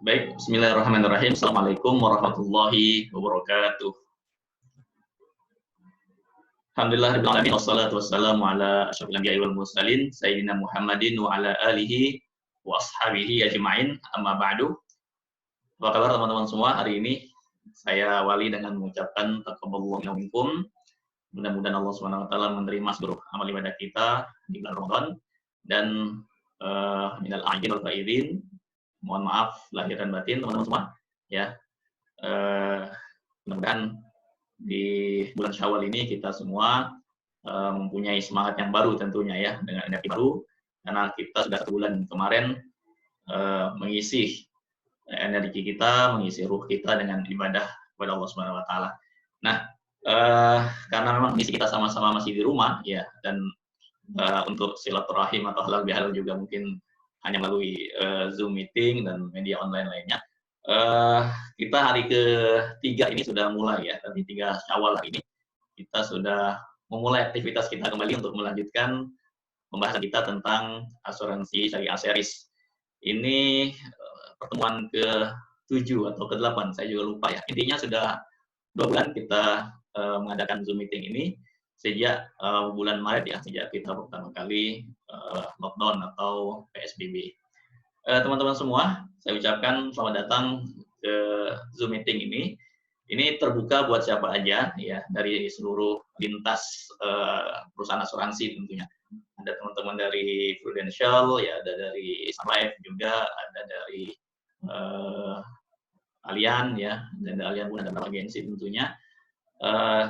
Baik, bismillahirrahmanirrahim. Assalamualaikum warahmatullahi wabarakatuh. Alhamdulillah rabbil alamin wassalatu wassalamu ala asyrofil anbiya'i wal mursalin sayyidina Muhammadin wa ala alihi wa ashabihi ajma'in. Amma ba'du. Apa kabar teman-teman semua? Hari ini saya awali dengan mengucapkan taqabbalallahu minkum. Mudah-mudahan Allah Subhanahu wa taala menerima seluruh amal ibadah kita di bulan Ramadan dan minal aidin wal faizin. Mohon maaf lahir dan batin teman-teman semua ya. Mudah-mudahan di bulan Syawal ini kita semua mempunyai semangat yang baru tentunya ya, dengan energi baru, karena kita sudah 1 bulan kemarin mengisi energi kita, mengisi ruh kita dengan ibadah kepada Allah Subhanahu wa taala. Nah, karena memang misi kita sama-sama masih di rumah ya, dan untuk silaturahim atau halal bihalal juga mungkin hanya melalui Zoom meeting dan media online lainnya. Kita hari ke-3 ini sudah mulai ya, tadi 3 Syawal hari ini kita sudah memulai aktivitas kita kembali untuk melanjutkan pembahasan kita tentang asuransi syariah series. Ini pertemuan ke-7 atau ke-8, saya juga lupa ya. Intinya sudah 2 bulan kita mengadakan Zoom meeting ini sejak bulan Maret ya, sejak kita pertama kali lockdown atau PSBB. Teman-teman semua, saya ucapkan selamat datang ke Zoom meeting ini. Ini terbuka buat siapa aja ya, dari seluruh lintas perusahaan asuransi tentunya. Ada teman-teman dari Prudential, ya ada dari Sun Life juga, ada dari Allianz ya, dan dari Allianz pun ada beberapa agensi tentunya.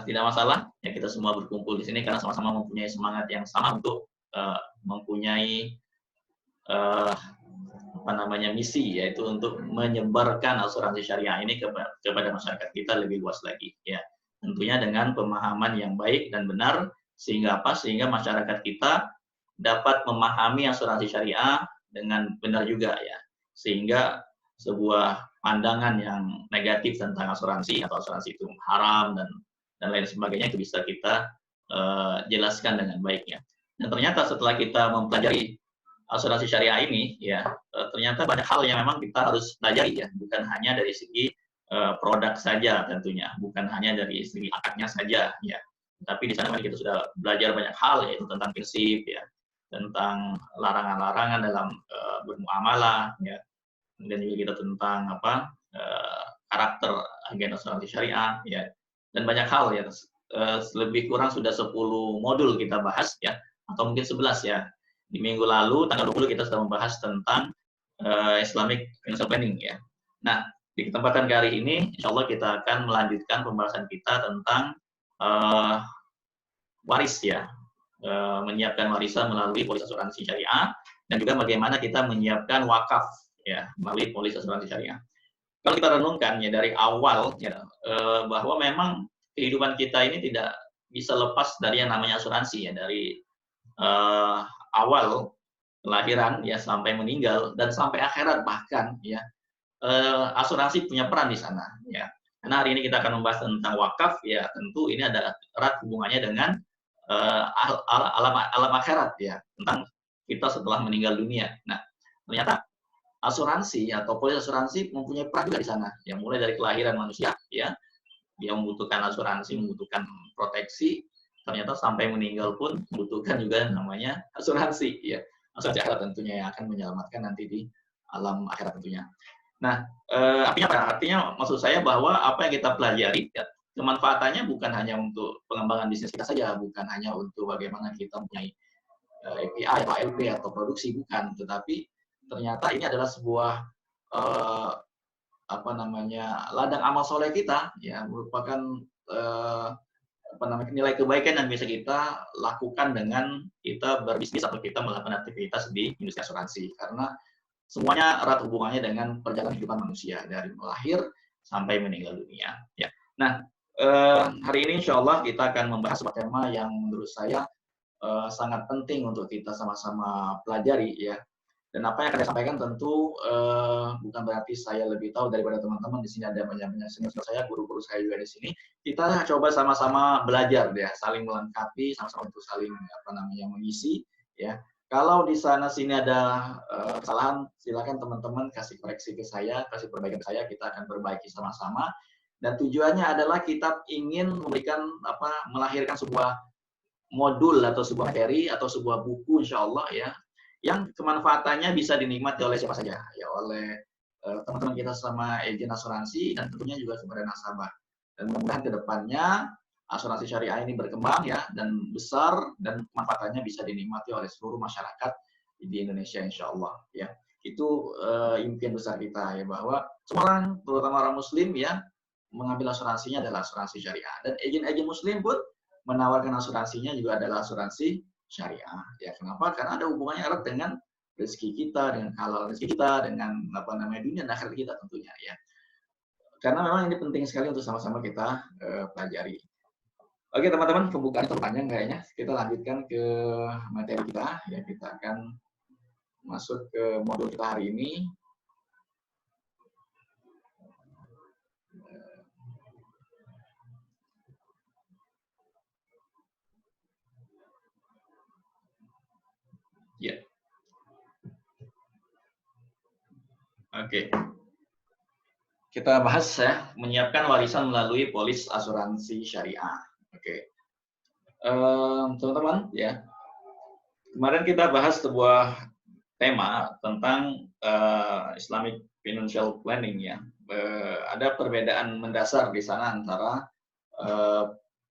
Tidak masalah ya, kita semua berkumpul di sini karena sama-sama mempunyai semangat yang sama untuk mempunyai misi, yaitu untuk menyebarkan asuransi syariah ini kepada masyarakat kita lebih luas lagi ya, tentunya dengan pemahaman yang baik dan benar, sehingga sehingga masyarakat kita dapat memahami asuransi syariah dengan benar juga ya, sehingga sebuah pandangan yang negatif tentang asuransi atau asuransi itu haram dan lain sebagainya itu bisa kita jelaskan dengan baik ya. Dan ternyata setelah kita mempelajari asuransi syariah ini ya, ternyata banyak hal yang memang kita harus pelajari ya, bukan hanya dari segi produk saja tentunya, bukan hanya dari segi akadnya saja ya, tapi di sana kita sudah belajar banyak hal, yaitu tentang prinsip ya, tentang larangan-larangan dalam bermuamalah ya, dan juga kita tentang karakter agen asuransi syariah ya, dan banyak hal ya. Lebih kurang sudah 10 modul kita bahas ya, atau mungkin 11 ya. Di minggu lalu tanggal 20 kita sudah membahas tentang Islamic Financial Planning ya. Nah, di kesempatan kali ini insya Allah kita akan melanjutkan pembahasan kita tentang waris ya, menyiapkan warisan melalui polis asuransi syariah, dan juga bagaimana kita menyiapkan wakaf ya melalui polis asuransi syariah. Kalau kita renungkan ya dari awal ya, bahwa memang kehidupan kita ini tidak bisa lepas dari yang namanya asuransi ya, dari awal kelahiran ya sampai meninggal dan sampai akhirat bahkan ya, asuransi punya peran di sana ya. Karena hari ini kita akan membahas tentang wakaf ya, tentu ini ada erat hubungannya dengan alam akhirat ya, tentang kita setelah meninggal dunia. Nah, ternyata asuransi atau polis asuransi mempunyai peran juga di sana ya, mulai dari kelahiran manusia ya, dia membutuhkan asuransi, membutuhkan proteksi, ternyata sampai meninggal pun membutuhkan juga namanya asuransi ya, asuransi akhirat tentunya, yang akan menyelamatkan nanti di alam akhirat tentunya. Nah, artinya apa? Artinya maksud saya bahwa apa yang kita pelajari ya, kemanfaatannya bukan hanya untuk pengembangan bisnis kita saja, bukan hanya untuk bagaimana kita mempunyai API atau LP atau produksi, bukan, tetapi ternyata ini adalah sebuah ladang amal soleh kita ya, merupakan nilai kebaikan yang bisa kita lakukan dengan kita berbisnis atau kita melakukan aktivitas di industri asuransi, karena semuanya erat hubungannya dengan perjalanan kehidupan manusia dari lahir sampai meninggal dunia ya. Nah, hari ini insya Allah kita akan membahas sebuah tema yang menurut saya sangat penting untuk kita sama-sama pelajari ya. Dan apa yang akan saya sampaikan tentu bukan berarti saya lebih tahu daripada teman-teman. Di sini ada banyak senior saya, guru-guru saya juga di sini. Kita coba sama-sama belajar ya, saling melengkapi, sama-sama untuk saling mengisi ya. Kalau di sana sini ada kesalahan, silakan teman-teman kasih koreksi ke saya, kasih perbaikan ke saya, kita akan perbaiki sama-sama. Dan tujuannya adalah kita ingin memberikan melahirkan sebuah modul atau sebuah materi atau sebuah buku insya Allah ya, yang kemanfaatannya bisa dinikmati oleh siapa saja ya, oleh teman-teman kita sama agen asuransi dan tentunya juga kepada nasabah. Dan mudah-mudahan kedepannya asuransi syariah ini berkembang ya dan besar dan manfaatnya bisa dinikmati oleh seluruh masyarakat di Indonesia insya Allah ya. Itu impian besar kita ya, bahwa semua orang terutama orang muslim ya mengambil asuransinya adalah asuransi syariah, dan agen-agen muslim pun menawarkan asuransinya juga adalah asuransi syariah ya. Kenapa? Karena ada hubungannya erat dengan rezeki kita, dengan halal rezeki kita, dengan dunia dan akhirat kita tentunya ya. Karena memang ini penting sekali untuk sama-sama kita pelajari. Oke teman-teman, pembukaan terlalu panjang kayaknya. Kita lanjutkan ke materi kita ya. Kita akan masuk ke modul kita hari ini. Ya. Oke. Kita bahas ya, menyiapkan warisan melalui polis asuransi syariah. Oke. Teman-teman ya, kemarin kita bahas sebuah tema tentang Islamic Financial Planning ya. Ada perbedaan mendasar di sana antara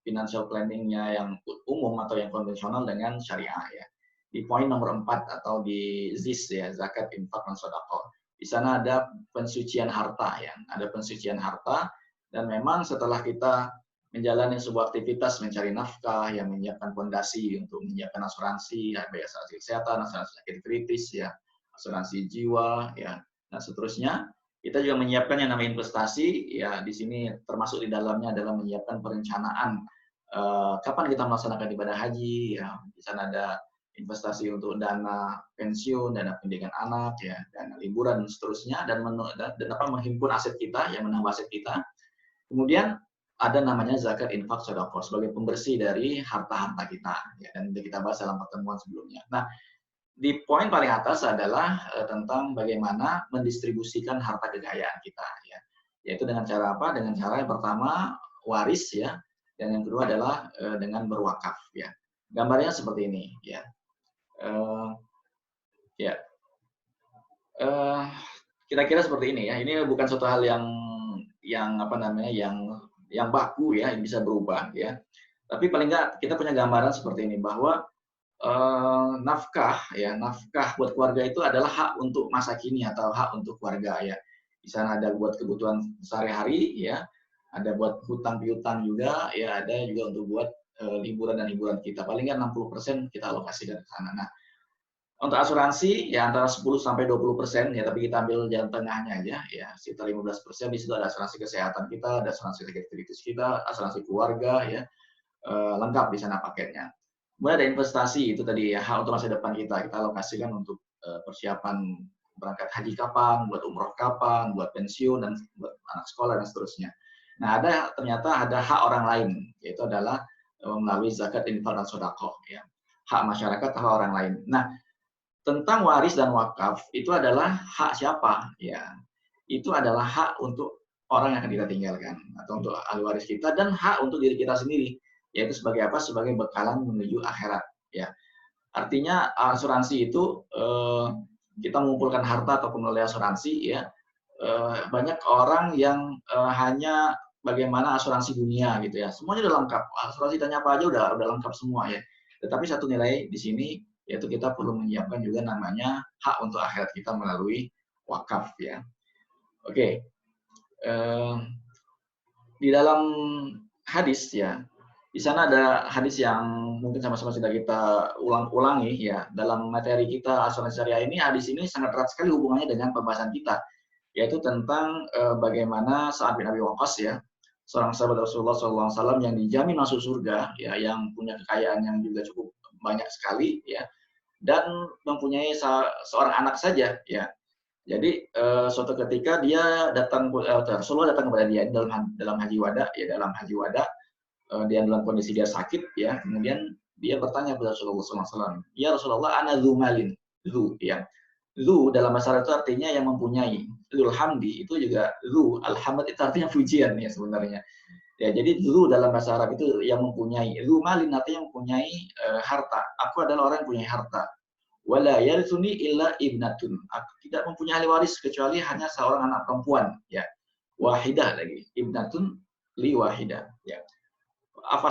financial planning-nya yang umum atau yang konvensional dengan syariah ya. Di poin nomor 4 atau di ZIS ya, zakat, infak, dan sedekah. Di sana ada pensucian harta ya, ada pensucian harta, dan memang setelah kita menjalani sebuah aktivitas mencari nafkah, yang menyiapkan fondasi untuk menyiapkan asuransi, ya, baik asuransi kesehatan, asuransi sakit kritis, ya, asuransi jiwa, ya, dan seterusnya. Kita juga menyiapkan yang namanya investasi, ya, di sini termasuk di dalamnya adalah menyiapkan perencanaan kapan kita melaksanakan ibadah haji, ya, di sana ada investasi untuk dana pensiun, dana pendidikan anak, ya, dana liburan dan seterusnya, dan menghimpun aset kita, yang menambah aset kita. Kemudian ada namanya zakat, infak, sedekah sebagai pembersih dari harta-harta kita, ya, dan kita bahas dalam pertemuan sebelumnya. Nah, di poin paling atas adalah tentang bagaimana mendistribusikan harta kekayaan kita, ya, yaitu dengan cara apa? Dengan cara yang pertama waris, ya, dan yang kedua adalah dengan berwakaf, ya. Gambarnya seperti ini, ya. Ya, kira-kira seperti ini ya. Ini bukan suatu hal yang yang baku ya, yang bisa berubah ya. Tapi paling nggak kita punya gambaran seperti ini, bahwa nafkah buat keluarga itu adalah hak untuk masa kini atau hak untuk keluarga ya. Di sana ada buat kebutuhan sehari-hari ya, ada buat hutang piutang juga ya, ada juga untuk buat liburan dan hiburan kita. Paling nggak 60% kita alokasikan ke sana. Nah, untuk asuransi ya antara 10 sampai 20% ya, tapi kita ambil jalan tengahnya aja ya, sekitar 15%. Di situ ada asuransi kesehatan kita, ada asuransi sakit kritis kita, asuransi keluarga ya, lengkap di sana paketnya. Kemudian ada investasi, itu tadi ya, hak untuk masa depan kita alokasikan untuk persiapan berangkat haji kapan, buat umroh kapan, buat pensiun, dan buat anak sekolah dan seterusnya. Nah, ternyata ada hak orang lain, yaitu adalah melalui zakat, infak, dan sedekah ya. Hak masyarakat, hak orang lain. Nah, tentang waris dan wakaf itu adalah hak siapa ya? Itu adalah hak untuk orang yang akan kita tinggalkan atau untuk ahli waris kita, dan hak untuk diri kita sendiri, yaitu sebagai apa? Sebagai bekalan menuju akhirat ya. Artinya asuransi itu kita mengumpulkan harta ataupun melalui asuransi ya. Banyak orang yang hanya bagaimana asuransi dunia gitu ya. Semuanya udah lengkap. Asuransi tanya apa aja udah lengkap semua ya. Tetapi satu nilai di sini, yaitu kita perlu menyiapkan juga namanya hak untuk akhirat kita melalui wakaf ya. Oke. Di dalam hadis ya, di sana ada hadis yang mungkin sama-sama sudah kita ulangi ya. Dalam materi kita asuransi syariah ini, hadis ini sangat erat sekali hubungannya dengan pembahasan kita, yaitu tentang bagaimana Sa'ad bin Abi Waqqas ya, seorang sahabat Rasulullah SAW yang dijamin masuk surga ya, yang punya kekayaan yang juga cukup banyak sekali ya, dan mempunyai seorang anak saja ya. Jadi suatu ketika dia Rasulullah datang kepada dia dalam haji wada ya, dia dalam kondisi dia sakit ya, kemudian dia bertanya kepada Rasulullah SAW, ya Rasulullah, ana dzu malin, dzu, ya. Dzu dalam bahasa Arab itu artinya yang mempunyai. Dzul hamdi itu juga dzu, alhamd itu artinya pujian ya sebenarnya. Ya, jadi dzu dalam bahasa Arab itu yang mempunyai. Dzu malin artinya mempunyai harta. Aku adalah orang yang punya harta. Wala yarithuni illa ibnatun. Aku tidak mempunyai ahli waris kecuali hanya seorang anak perempuan, ya. Wahidah lagi. Ibnatun li wahidah, ya. Apa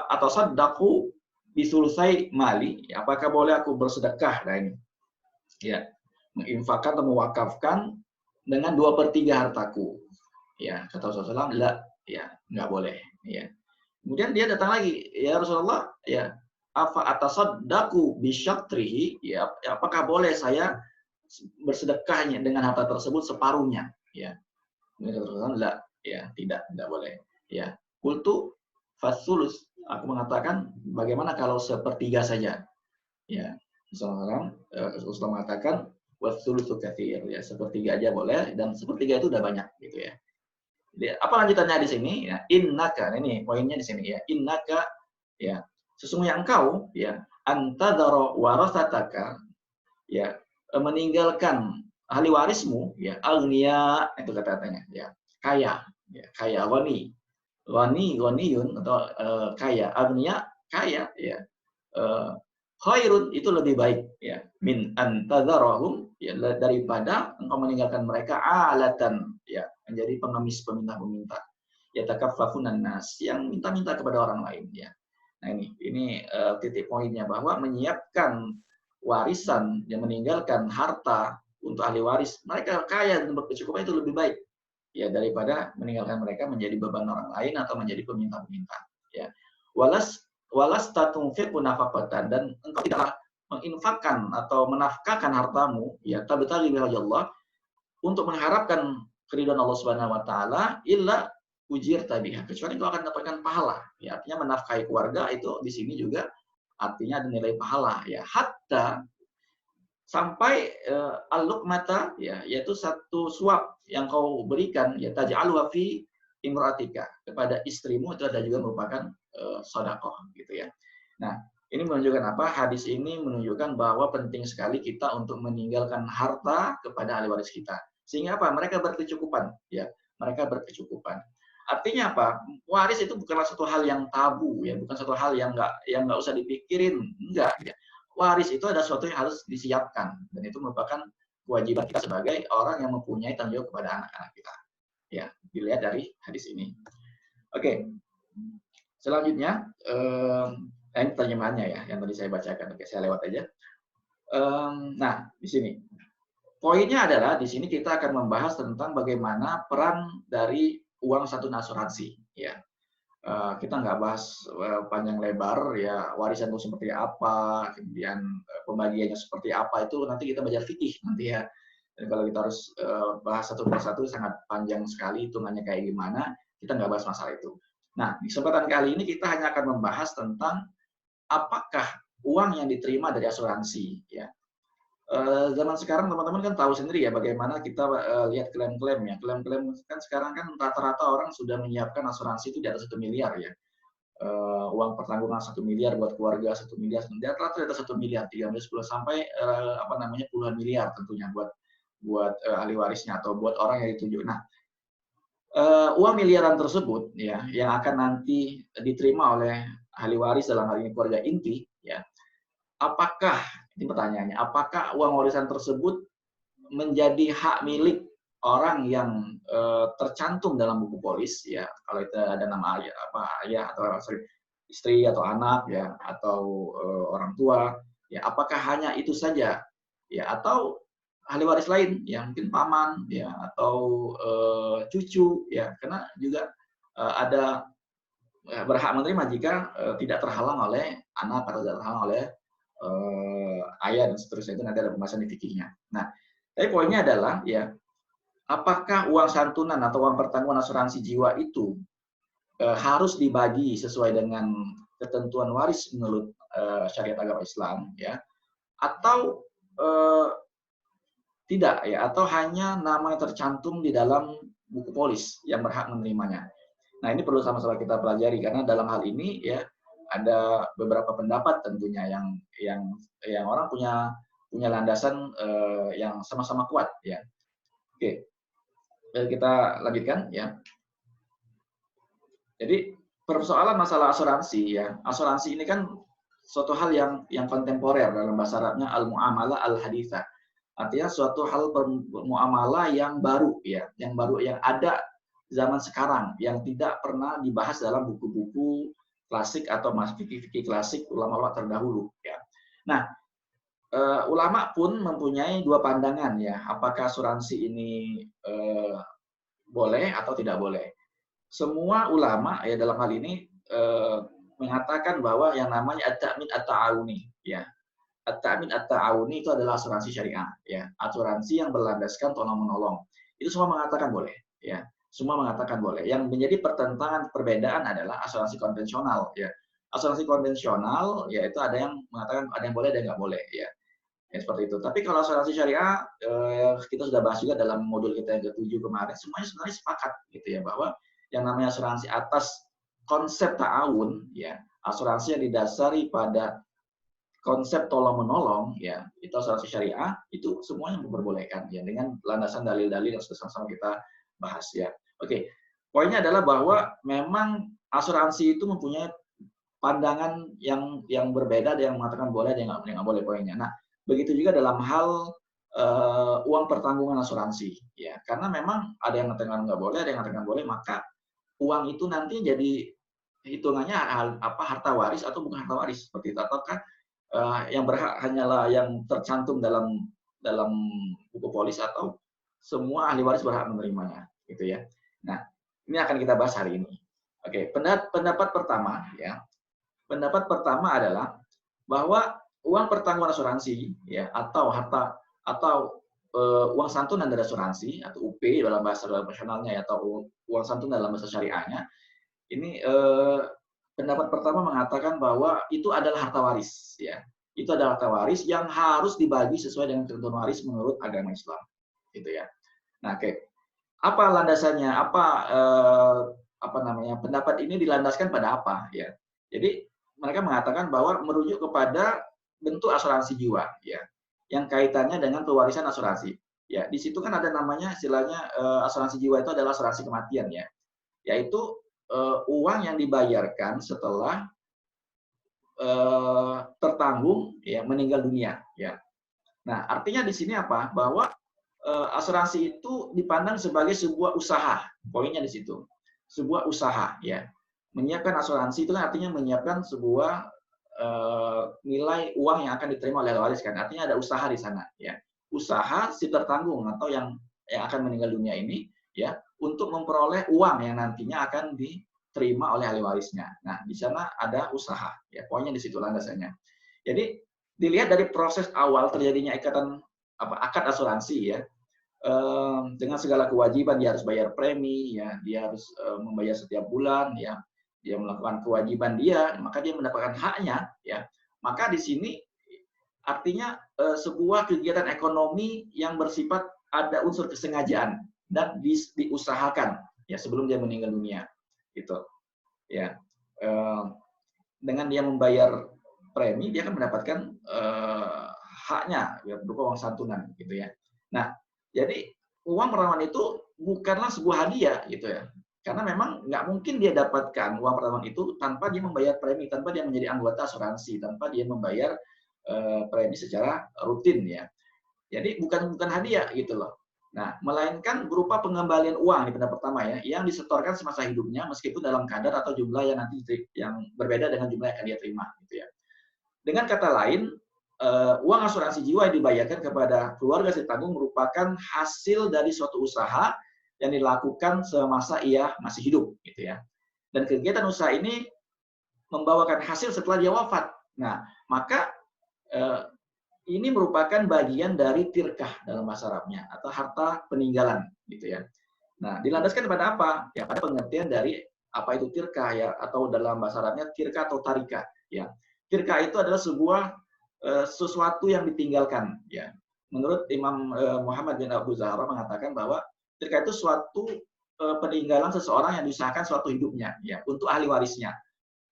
atau sadaqu bisulusai mali, ya, apakah boleh aku bersedekah, nah ini ya, menginfakkan atau mewakafkan dengan 2/3 hartaku, ya. Kata Rasulullah, la, ya, nggak boleh, ya. Kemudian dia datang lagi, ya Rasulullah, ya, apa atasaddaqu bisyatrihi, ya, apakah boleh saya bersedekahnya dengan harta tersebut separuhnya, ya. Rasulullah, la, ya, tidak boleh, ya. Qultu fasulus, aku mengatakan bagaimana kalau 1/3 saja, ya. Seorang Rasulullah mengatakan wasulusu katsir, ya, 1/3 aja boleh dan 1/3 itu udah banyak, gitu ya. Jadi, apa lanjutannya di sini, ya, innaka, ini poinnya di sini, ya, innaka, ya, sesungguhnya engkau, ya, antadzara warasataka, ya, meninggalkan ahli warismu, ya, agniya, itu kata-katanya, ya, kaya, ya, kaya, ghaniyun atau kaya, agniya, kaya, ya, khairun itu lebih baik, ya, min antadzarahum, ya, daripada engkau meninggalkan mereka alatan, ya, menjadi pengemis peminta-peminta, ya, takaffafunan nas, yang minta-minta kepada orang lain, ya. Nah, ini titik poinnya, bahwa menyiapkan warisan, yang meninggalkan harta untuk ahli waris, mereka kaya dan berkecukupan itu lebih baik, ya, daripada meninggalkan mereka menjadi beban orang lain atau menjadi peminta-peminta, ya. Walas tatunfiqu nafaqatan, dan engkau tidaklah menginfakkan atau menafkahkan hartamu, ya, tabtaghi wajhallah, untuk mengharapkan keridhaan Allah Subhanahu wa taala, illa ujir tabiha, kecuali engkau akan mendapatkan pahala, ya. Artinya menafkahi keluarga itu di sini juga artinya ada nilai pahala, ya. Hatta sampai al-luqmata, ya, yaitu satu suap yang kau berikan, ya, taj'alha fi imra'atika, kepada istrimu, itu ada juga merupakan sedekah, gitu ya. Nah, ini menunjukkan apa? Hadis ini menunjukkan bahwa penting sekali kita untuk meninggalkan harta kepada ahli waris kita. Sehingga apa? Mereka berkecukupan, ya. Mereka berkecukupan. Artinya apa? Waris itu bukanlah satu hal yang tabu, ya, bukan satu hal yang nggak usah dipikirin, enggak, ya. Waris itu ada sesuatu yang harus disiapkan, dan itu merupakan kewajiban kita sebagai orang yang mempunyai tanggung jawab kepada anak-anak kita. Ya, dilihat dari hadis ini. Oke. Selanjutnya, ini terjemahannya, ya, yang tadi saya bacakan. Oke, saya lewat aja. Nah, di sini poinnya adalah di sini kita akan membahas tentang bagaimana peran dari uang santun asuransi, ya. Kita nggak bahas panjang lebar, ya, warisan itu seperti apa, kemudian pembagiannya seperti apa, itu nanti kita belajar fikih nanti, ya. Dan kalau kita harus bahas satu persatu sangat panjang sekali, hitungannya kayak gimana, kita nggak bahas masalah itu. Nah, di kesempatan kali ini kita hanya akan membahas tentang apakah uang yang diterima dari asuransi, ya. Zaman sekarang teman-teman kan tahu sendiri, ya, bagaimana kita lihat klaim-klaim, ya. Klaim-klaim kan sekarang kan rata-rata orang sudah menyiapkan asuransi itu di atas 1 miliar, ya. Uang pertanggungan 1 miliar buat keluarga, 1 miliar, rata-rata di atas 1 miliar, 13, 10 sampai puluhan miliar tentunya buat ahli warisnya atau buat orang yang dituju. Nah, uang miliaran tersebut, ya, yang akan nanti diterima oleh ahli waris, dalam hal ini keluarga inti, ya, apakah, ini pertanyaannya, apakah uang warisan tersebut menjadi hak milik orang yang tercantum dalam buku polis, ya, kalau itu ada nama ayah atau istri atau anak, ya, atau orang tua, ya, apakah hanya itu saja, ya, atau ahli waris lain, yang mungkin paman, ya, atau cucu, ya, karena juga ada berhak menerima jika tidak terhalang oleh anak atau tidak terhalang oleh ayah dan seterusnya. Itu nanti ada pembahasan di fikihnya. Nah, tapi poinnya adalah, ya, apakah uang santunan atau uang pertanggungan asuransi jiwa itu harus dibagi sesuai dengan ketentuan waris menurut syariat agama Islam, ya, atau tidak, ya, atau hanya nama yang tercantum di dalam buku polis yang berhak menerimanya. Nah, ini perlu sama-sama kita pelajari, karena dalam hal ini, ya, ada beberapa pendapat tentunya yang orang punya landasan yang sama-sama kuat ya. Oke, kita lanjutkan ya. Jadi persoalan masalah asuransi ya, asuransi ini kan suatu hal yang kontemporer, dalam bahasa Arabnya al-muamalah al-haditha. Artinya suatu hal muamalah yang baru ya, yang ada zaman sekarang, yang tidak pernah dibahas dalam buku-buku klasik atau fikih klasik ulama-ulama terdahulu ya. Nah, ulama pun mempunyai dua pandangan ya, apakah asuransi ini boleh atau tidak boleh. Semua ulama ya dalam hal ini mengatakan bahwa yang namanya at-ta'min at-ta'awuni ya. At-ta'min at-ta'awuni itu adalah asuransi syariah ya, asuransi yang berlandaskan tolong-menolong. Itu semua mengatakan boleh ya. Semua mengatakan boleh. Yang menjadi pertentangan perbedaan adalah asuransi konvensional ya. Asuransi konvensional ya itu ada yang mengatakan ada yang boleh, ada yang nggak boleh ya. Ya, seperti itu. Tapi kalau asuransi syariah kita sudah bahas juga dalam modul kita yang ke-7 kemarin, semuanya sebenarnya sepakat gitu ya, bahwa yang namanya asuransi atas konsep ta'awun ya, asuransi yang didasari pada konsep tolong-menolong ya, itu asuransi syariah, itu semuanya memperbolehkan ya, dengan landasan dalil-dalil yang sudah sama-sama kita bahas ya. Oke. Poinnya adalah bahwa memang asuransi itu mempunyai pandangan yang berbeda, ada yang mengatakan boleh, ada yang nggak boleh poinnya. Nah, begitu juga dalam hal uang pertanggungan asuransi ya, karena memang ada yang mengatakan nggak boleh, ada yang mengatakan boleh, maka uang itu nanti jadi hitungannya harta waris atau bukan harta waris seperti itu, ataukah yang berhak hanyalah yang tercantum dalam buku polis, atau semua ahli waris berhak menerimanya gitu ya. Nah, ini akan kita bahas hari ini. Oke, pendapat pertama ya. Pendapat pertama adalah bahwa uang pertanggungan asuransi ya, atau harta atau uang santunan dari asuransi atau UP dalam bahasa profesionalnya ya, atau uang santunan dalam bahasa syariahnya, ini pendapat pertama mengatakan bahwa itu adalah harta waris ya. Itu adalah harta waris yang harus dibagi sesuai dengan ketentuan waris menurut agama Islam gitu ya. Nah, oke. Apa landasannya? Apa namanya? Pendapat ini dilandaskan pada apa ya? Jadi mereka mengatakan bahwa merujuk kepada bentuk asuransi jiwa ya, yang kaitannya dengan pewarisan asuransi ya. Di situ kan ada namanya istilahnya asuransi jiwa itu adalah asuransi kematian ya, yaitu uang yang dibayarkan setelah tertanggung ya, meninggal dunia ya. Nah, artinya di sini apa? Bahwa asuransi itu dipandang sebagai sebuah usaha. Poinnya di situ. Sebuah usaha ya. Menyiapkan asuransi itu kan artinya menyiapkan sebuah nilai uang yang akan diterima oleh waris kan. Artinya ada usaha di sana ya. Usaha si tertanggung atau yang akan meninggal dunia ini ya, untuk memperoleh uang yang nantinya akan diterima oleh ahli warisnya. Nah, di sana ada usaha ya. Poinnya di situ landasannya. Jadi dilihat dari proses awal terjadinya akad asuransi ya, dengan segala kewajiban, dia harus bayar premi ya, dia harus membayar setiap bulan ya, dia melakukan kewajiban dia, maka dia mendapatkan haknya ya. Maka di sini artinya sebuah kegiatan ekonomi yang bersifat ada unsur kesengajaan dan diusahakan ya sebelum dia meninggal dunia gitu ya. Dengan dia membayar premi, dia akan mendapatkan haknya ya, berupa uang santunan gitu ya. Nah, jadi uang pertanggungan itu bukanlah sebuah hadiah gitu ya, karena memang nggak mungkin dia dapatkan uang pertanggungan itu tanpa dia membayar premi, tanpa dia menjadi anggota asuransi, tanpa dia membayar premi secara rutin ya. Jadi bukan hadiah gitu loh. Nah, melainkan berupa pengembalian uang di pendapat pertama ya, yang disetorkan semasa hidupnya meskipun dalam kadar atau jumlah yang nanti yang berbeda dengan jumlah yang akan dia terima gitu ya. Dengan kata lain, uang asuransi jiwa yang dibayarkan kepada keluarga si tanggung merupakan hasil dari suatu usaha yang dilakukan semasa ia masih hidup gitu ya. Dan kegiatan usaha ini membawakan hasil setelah dia wafat. Nah, maka ini merupakan bagian dari tirkah dalam bahasa Arabnya, atau harta peninggalan gitu ya. Nah, dilandaskan pada apa? Ya, pada pengertian dari apa itu tirkah ya, atau dalam bahasa Arabnya tirkah atau tarikah ya. Tirkah itu adalah sebuah sesuatu yang ditinggalkan ya. Menurut Imam Muhammad bin Abu Zahra mengatakan bahwa tirkah itu suatu peninggalan seseorang yang diusahakan suatu hidupnya ya untuk ahli warisnya.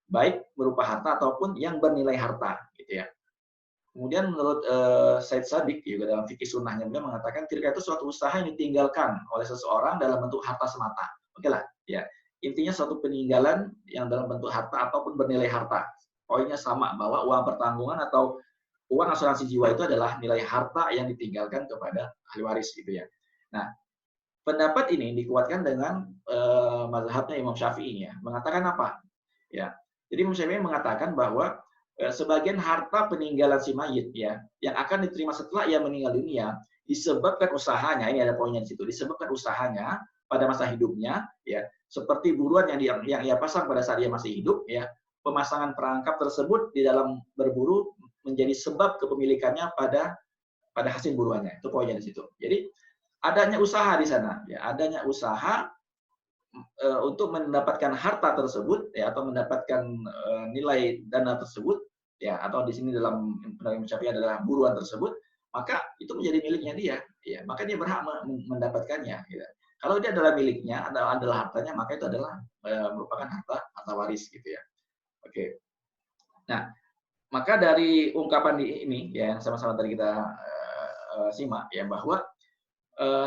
baik berupa harta ataupun yang bernilai harta, gitu ya. Kemudian menurut Said Sabiq juga dalam fikih sunnahnya beliau mengatakan tirka itu suatu usaha yang ditinggalkan oleh seseorang dalam bentuk harta semata. Oke lah, ya. Intinya suatu peninggalan yang dalam bentuk harta ataupun bernilai harta. Poinnya sama bahwa uang pertanggungan atau uang asuransi jiwa itu adalah nilai harta yang ditinggalkan kepada ahli waris gitu ya. Nah, pendapat ini dikuatkan dengan mazhabnya Imam Syafi'i ya. Mengatakan apa? Ya. Jadi Imam Syafi'i mengatakan bahwa sebagian harta peninggalan si mayit ya yang akan diterima setelah ia meninggal dunia disebabkan usahanya, ini ada poinnya di situ, disebabkan usahanya pada masa hidupnya ya, seperti buruan yang ia pasang pada saat ia masih hidup ya. Pemasangan perangkap tersebut di dalam berburu menjadi sebab kepemilikannya pada hasil buruannya. Itu poinnya di situ. Jadi adanya usaha di sana, ya, adanya usaha untuk mendapatkan harta tersebut, ya, atau mendapatkan nilai dana tersebut, ya, atau di sini dalam pendapat Syafi'i adalah buruan tersebut, maka itu menjadi miliknya dia, ya, maka dia berhak mendapatkannya. Gitu. Kalau dia adalah miliknya, adalah hartanya, maka itu adalah merupakan harta waris, gitu ya. Oke. Nah, maka dari ungkapan ini, ya, yang sama-sama tadi kita simak, ya, bahwa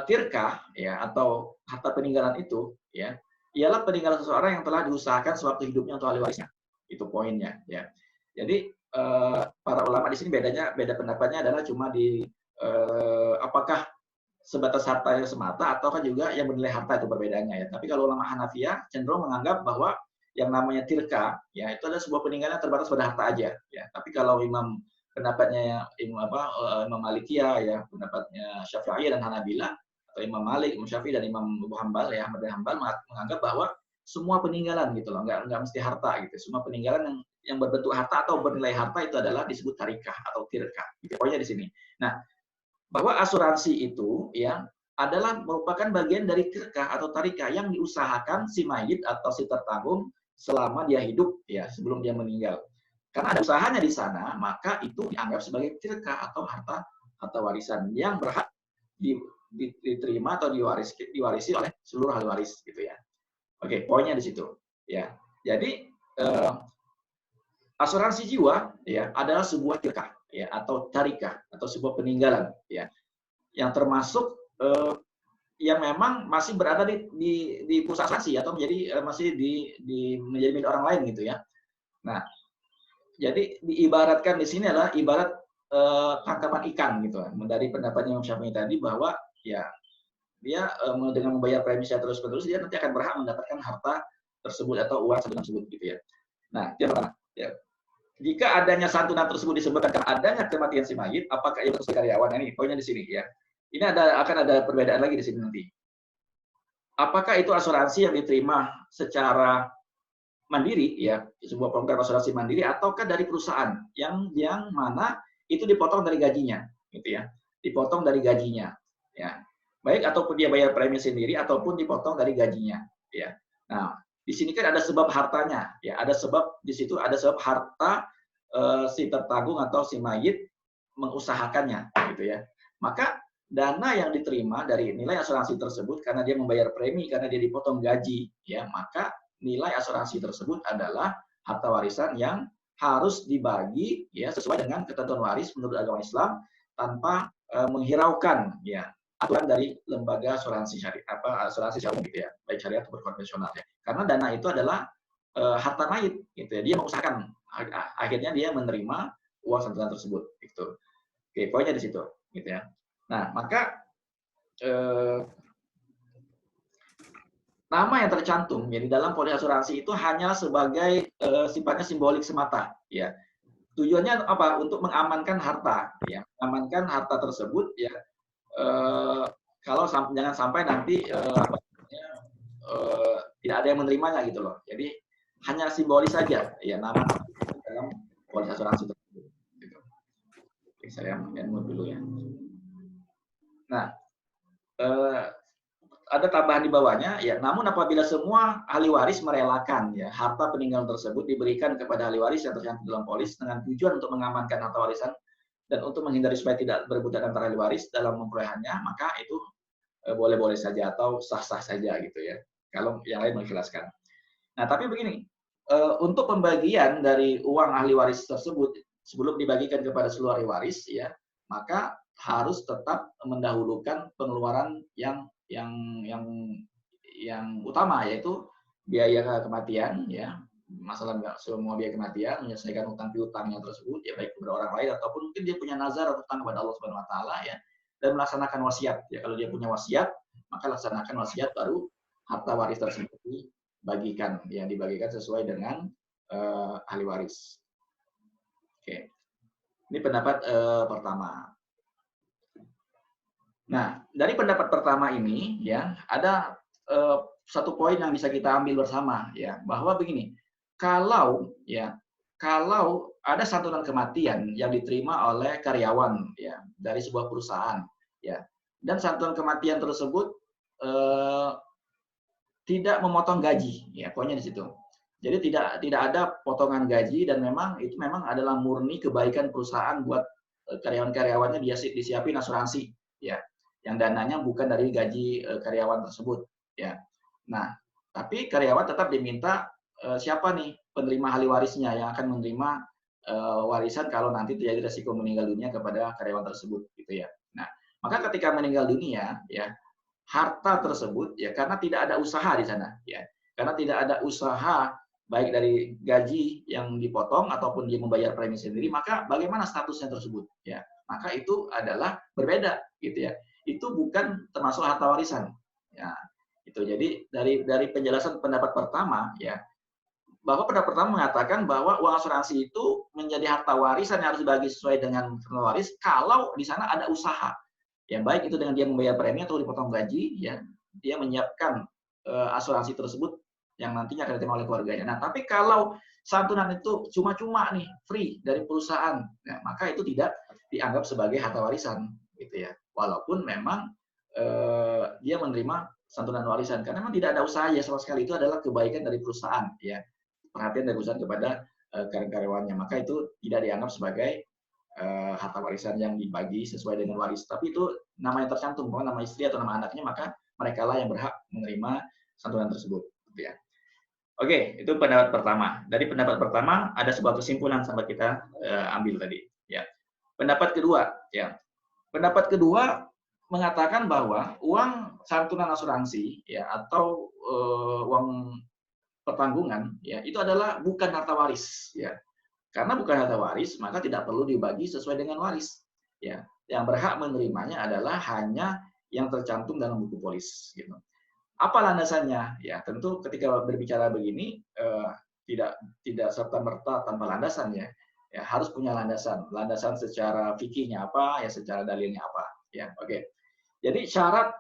tirkah ya atau harta peninggalan itu ya ialah peninggalan seseorang yang telah diusahakan sewaktu hidupnya untuk ahli warisnya. Itu poinnya ya. Jadi para ulama di sini beda pendapatnya adalah cuma di apakah sebatas hartanya semata ataukah juga yang bernilai harta, itu perbedaannya ya. Tapi kalau ulama Hanafiyah cenderung menganggap bahwa yang namanya tirka ya itu adalah sebuah peninggalan terbatas pada harta aja ya. Tapi kalau pendapatnya Imam Malikiyah ya, pendapatnya Syafi'i dan Hanabila, atau Imam Malik, Imam Syafi'i dan Imam Abu Hanbal ya, Ahmad bin Hanbal menganggap bahwa semua peninggalan gitu loh, nggak mesti harta gitu. Semua peninggalan yang berbentuk harta atau bernilai harta itu adalah disebut tarikah atau tirkah. Gitu. Pokoknya di sini. Nah, bahwa asuransi itu ya adalah merupakan bagian dari tirkah atau tarikah yang diusahakan si mayit atau si tertanggung selama dia hidup ya, sebelum dia meninggal. Karena ada usahanya di sana, maka itu dianggap sebagai tirkah atau harta warisan yang berhak diterima atau diwarisi oleh seluruh ahli waris gitu ya. Oke, poinnya di situ ya. Jadi asuransi jiwa ya adalah sebuah tirkah ya atau tarikah atau sebuah peninggalan ya yang termasuk yang memang masih berada di perusahaan asuransi atau masih menjadi milik orang lain gitu ya. Nah, jadi diibaratkan di sini adalah ibarat tangkapan ikan gitu. Dari pendapatnya Imam Syafi'i tadi bahwa ya dia dengan membayar premi secara terus-menerus dia nanti akan berhak mendapatkan harta tersebut atau uang tersebut gitu ya. Nah, yang pertama, ya. Jika adanya santunan tersebut disebabkan karena adanya kematian si mayit, apakah ia sebagai karyawan? Nah, ini poinnya di sini ya. Ini akan ada perbedaan lagi di sini nanti. Apakah itu asuransi yang diterima secara mandiri ya, sebuah program asuransi mandiri, ataukah dari perusahaan yang mana itu dipotong dari gajinya gitu ya, dipotong dari gajinya ya, baik ataupun dia bayar premi sendiri ataupun dipotong dari gajinya ya. Nah, di sini kan ada sebab hartanya ya, ada sebab di situ, ada sebab harta si tertanggung atau si mayit mengusahakannya gitu ya. Maka dana yang diterima dari nilai asuransi tersebut karena dia membayar premi, karena dia dipotong gaji ya, maka nilai asuransi tersebut adalah harta warisan yang harus dibagi ya sesuai dengan ketentuan waris menurut agama Islam tanpa menghiraukan ya aturan dari lembaga asuransi syariah asuransi syariah gitu ya, baik syariah atau konvensional ya. Karena dana itu adalah harta mayit gitu ya. Dia mengusahakan, akhirnya dia menerima uang santunan tersebut gitu. Oke, poinnya di situ gitu ya. Nah, maka nama yang tercantum ya di dalam polis asuransi itu hanya sebagai sifatnya simbolik semata ya. Tujuannya apa? Untuk mengamankan harta ya, mengamankan harta tersebut ya. Kalau jangan sampai nanti tidak ada yang menerimanya gitu loh. Jadi hanya simbolis saja ya nama dalam polis asuransi tersebut. Gitu. Oke, saya mau dulu ya. Nah, ada tambahan di bawahnya ya. Namun apabila semua ahli waris merelakan ya harta peninggalan tersebut diberikan kepada ahli waris yang tercantum dalam polis dengan tujuan untuk mengamankan harta warisan dan untuk menghindari supaya tidak berebutan antara ahli waris dalam memperolehnya, maka itu boleh-boleh saja atau sah-sah saja gitu ya. Kalau yang lain menjelaskan. Nah, tapi begini, untuk pembagian dari uang ahli waris tersebut sebelum dibagikan kepada seluruh ahli waris ya, maka harus tetap mendahulukan pengeluaran yang utama, yaitu biaya kematian ya, masalah semua biaya kematian, menyelesaikan utang piutangnya tersebut ya, baik kepada orang lain ataupun mungkin dia punya nazar atau utang kepada Allah Subhanahu wa taala ya, dan melaksanakan wasiat ya. Kalau dia punya wasiat, maka laksanakan wasiat, baru harta waris tersebut dibagikan, yang dibagikan sesuai dengan ahli waris. Oke. Ini pendapat pertama. Nah, dari pendapat pertama ini ya, ada satu poin yang bisa kita ambil bersama ya, bahwa begini, kalau ada santunan kematian yang diterima oleh karyawan ya dari sebuah perusahaan ya, dan santunan kematian tersebut tidak memotong gaji ya, poinnya di situ. Jadi tidak ada potongan gaji, dan itu memang adalah murni kebaikan perusahaan buat karyawan-karyawannya, dia disiapin asuransi ya, yang dananya bukan dari gaji karyawan tersebut ya. Nah, tapi karyawan tetap diminta siapa nih penerima ahli warisnya yang akan menerima warisan kalau nanti terjadi resiko meninggal dunia kepada karyawan tersebut gitu ya. Nah, maka ketika meninggal dunia ya, harta tersebut ya, karena tidak ada usaha di sana ya, karena tidak ada usaha baik dari gaji yang dipotong ataupun dia membayar premi sendiri, maka bagaimana statusnya tersebut ya, maka itu adalah berbeda gitu ya, itu bukan termasuk harta warisan ya. Itu jadi dari penjelasan pendapat pertama ya, bahwa pendapat pertama mengatakan bahwa uang asuransi itu menjadi harta warisan yang harus dibagi sesuai dengan waris kalau di sana ada usaha ya, baik itu dengan dia membayar premi atau dipotong gaji ya, dia menyiapkan asuransi tersebut yang nantinya akan diterima oleh keluarganya. Nah, tapi kalau santunan itu cuma-cuma nih, free dari perusahaan, nah, maka itu tidak dianggap sebagai harta warisan, gitu ya. Walaupun memang dia menerima santunan warisan, karena memang tidak ada usaha ya sama sekali, itu adalah kebaikan dari perusahaan, ya, perhatian dari perusahaan kepada karyawannya, maka itu tidak dianggap sebagai harta warisan yang dibagi sesuai dengan waris. Tapi itu nama yang tercantum, nama istri atau nama anaknya, maka mereka lah yang berhak menerima santunan tersebut, gitu ya. Oke, itu pendapat pertama. Dari pendapat pertama ada sebuah kesimpulan sampai kita ambil tadi. Ya. Pendapat kedua, ya. Pendapat kedua mengatakan bahwa uang santunan asuransi, ya, atau uang pertanggungan, ya, itu adalah bukan harta waris, ya. Karena bukan harta waris, maka tidak perlu dibagi sesuai dengan waris. Ya. Yang berhak menerimanya adalah hanya yang tercantum dalam buku polis. Gitu. Apa landasannya? Ya, tentu ketika berbicara begini tidak serta-merta tanpa landasan ya. Ya, harus punya landasan. Landasan secara fikihnya apa, ya secara dalilnya apa, ya. Oke. Jadi syarat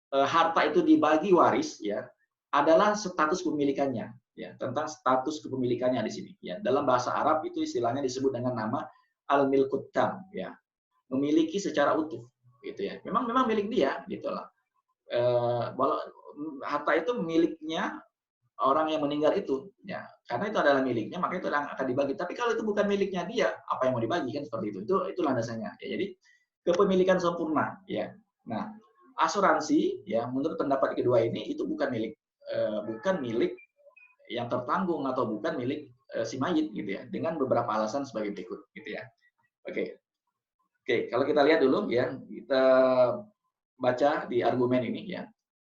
harta itu dibagi waris ya adalah status kepemilikannya, ya. Tentang status kepemilikannya di sini, ya. Dalam bahasa Arab itu istilahnya disebut dengan nama al-milkut tam, ya. Memiliki secara utuh, gitu ya. Memang milik dia, gitulah. Harta itu miliknya orang yang meninggal itu, ya, karena itu adalah miliknya, maka itu yang akan dibagi. Tapi kalau itu bukan miliknya dia, apa yang mau dibagi, kan seperti itu. Itu landasannya. Ya, jadi kepemilikan sempurna, ya. Nah, asuransi, ya, menurut pendapat kedua ini itu bukan milik yang tertanggung atau bukan milik si mayit, gitu ya. Dengan beberapa alasan sebagai berikut, gitu ya. Oke, kalau kita lihat dulu, ya, kita baca di argumen ini, ya.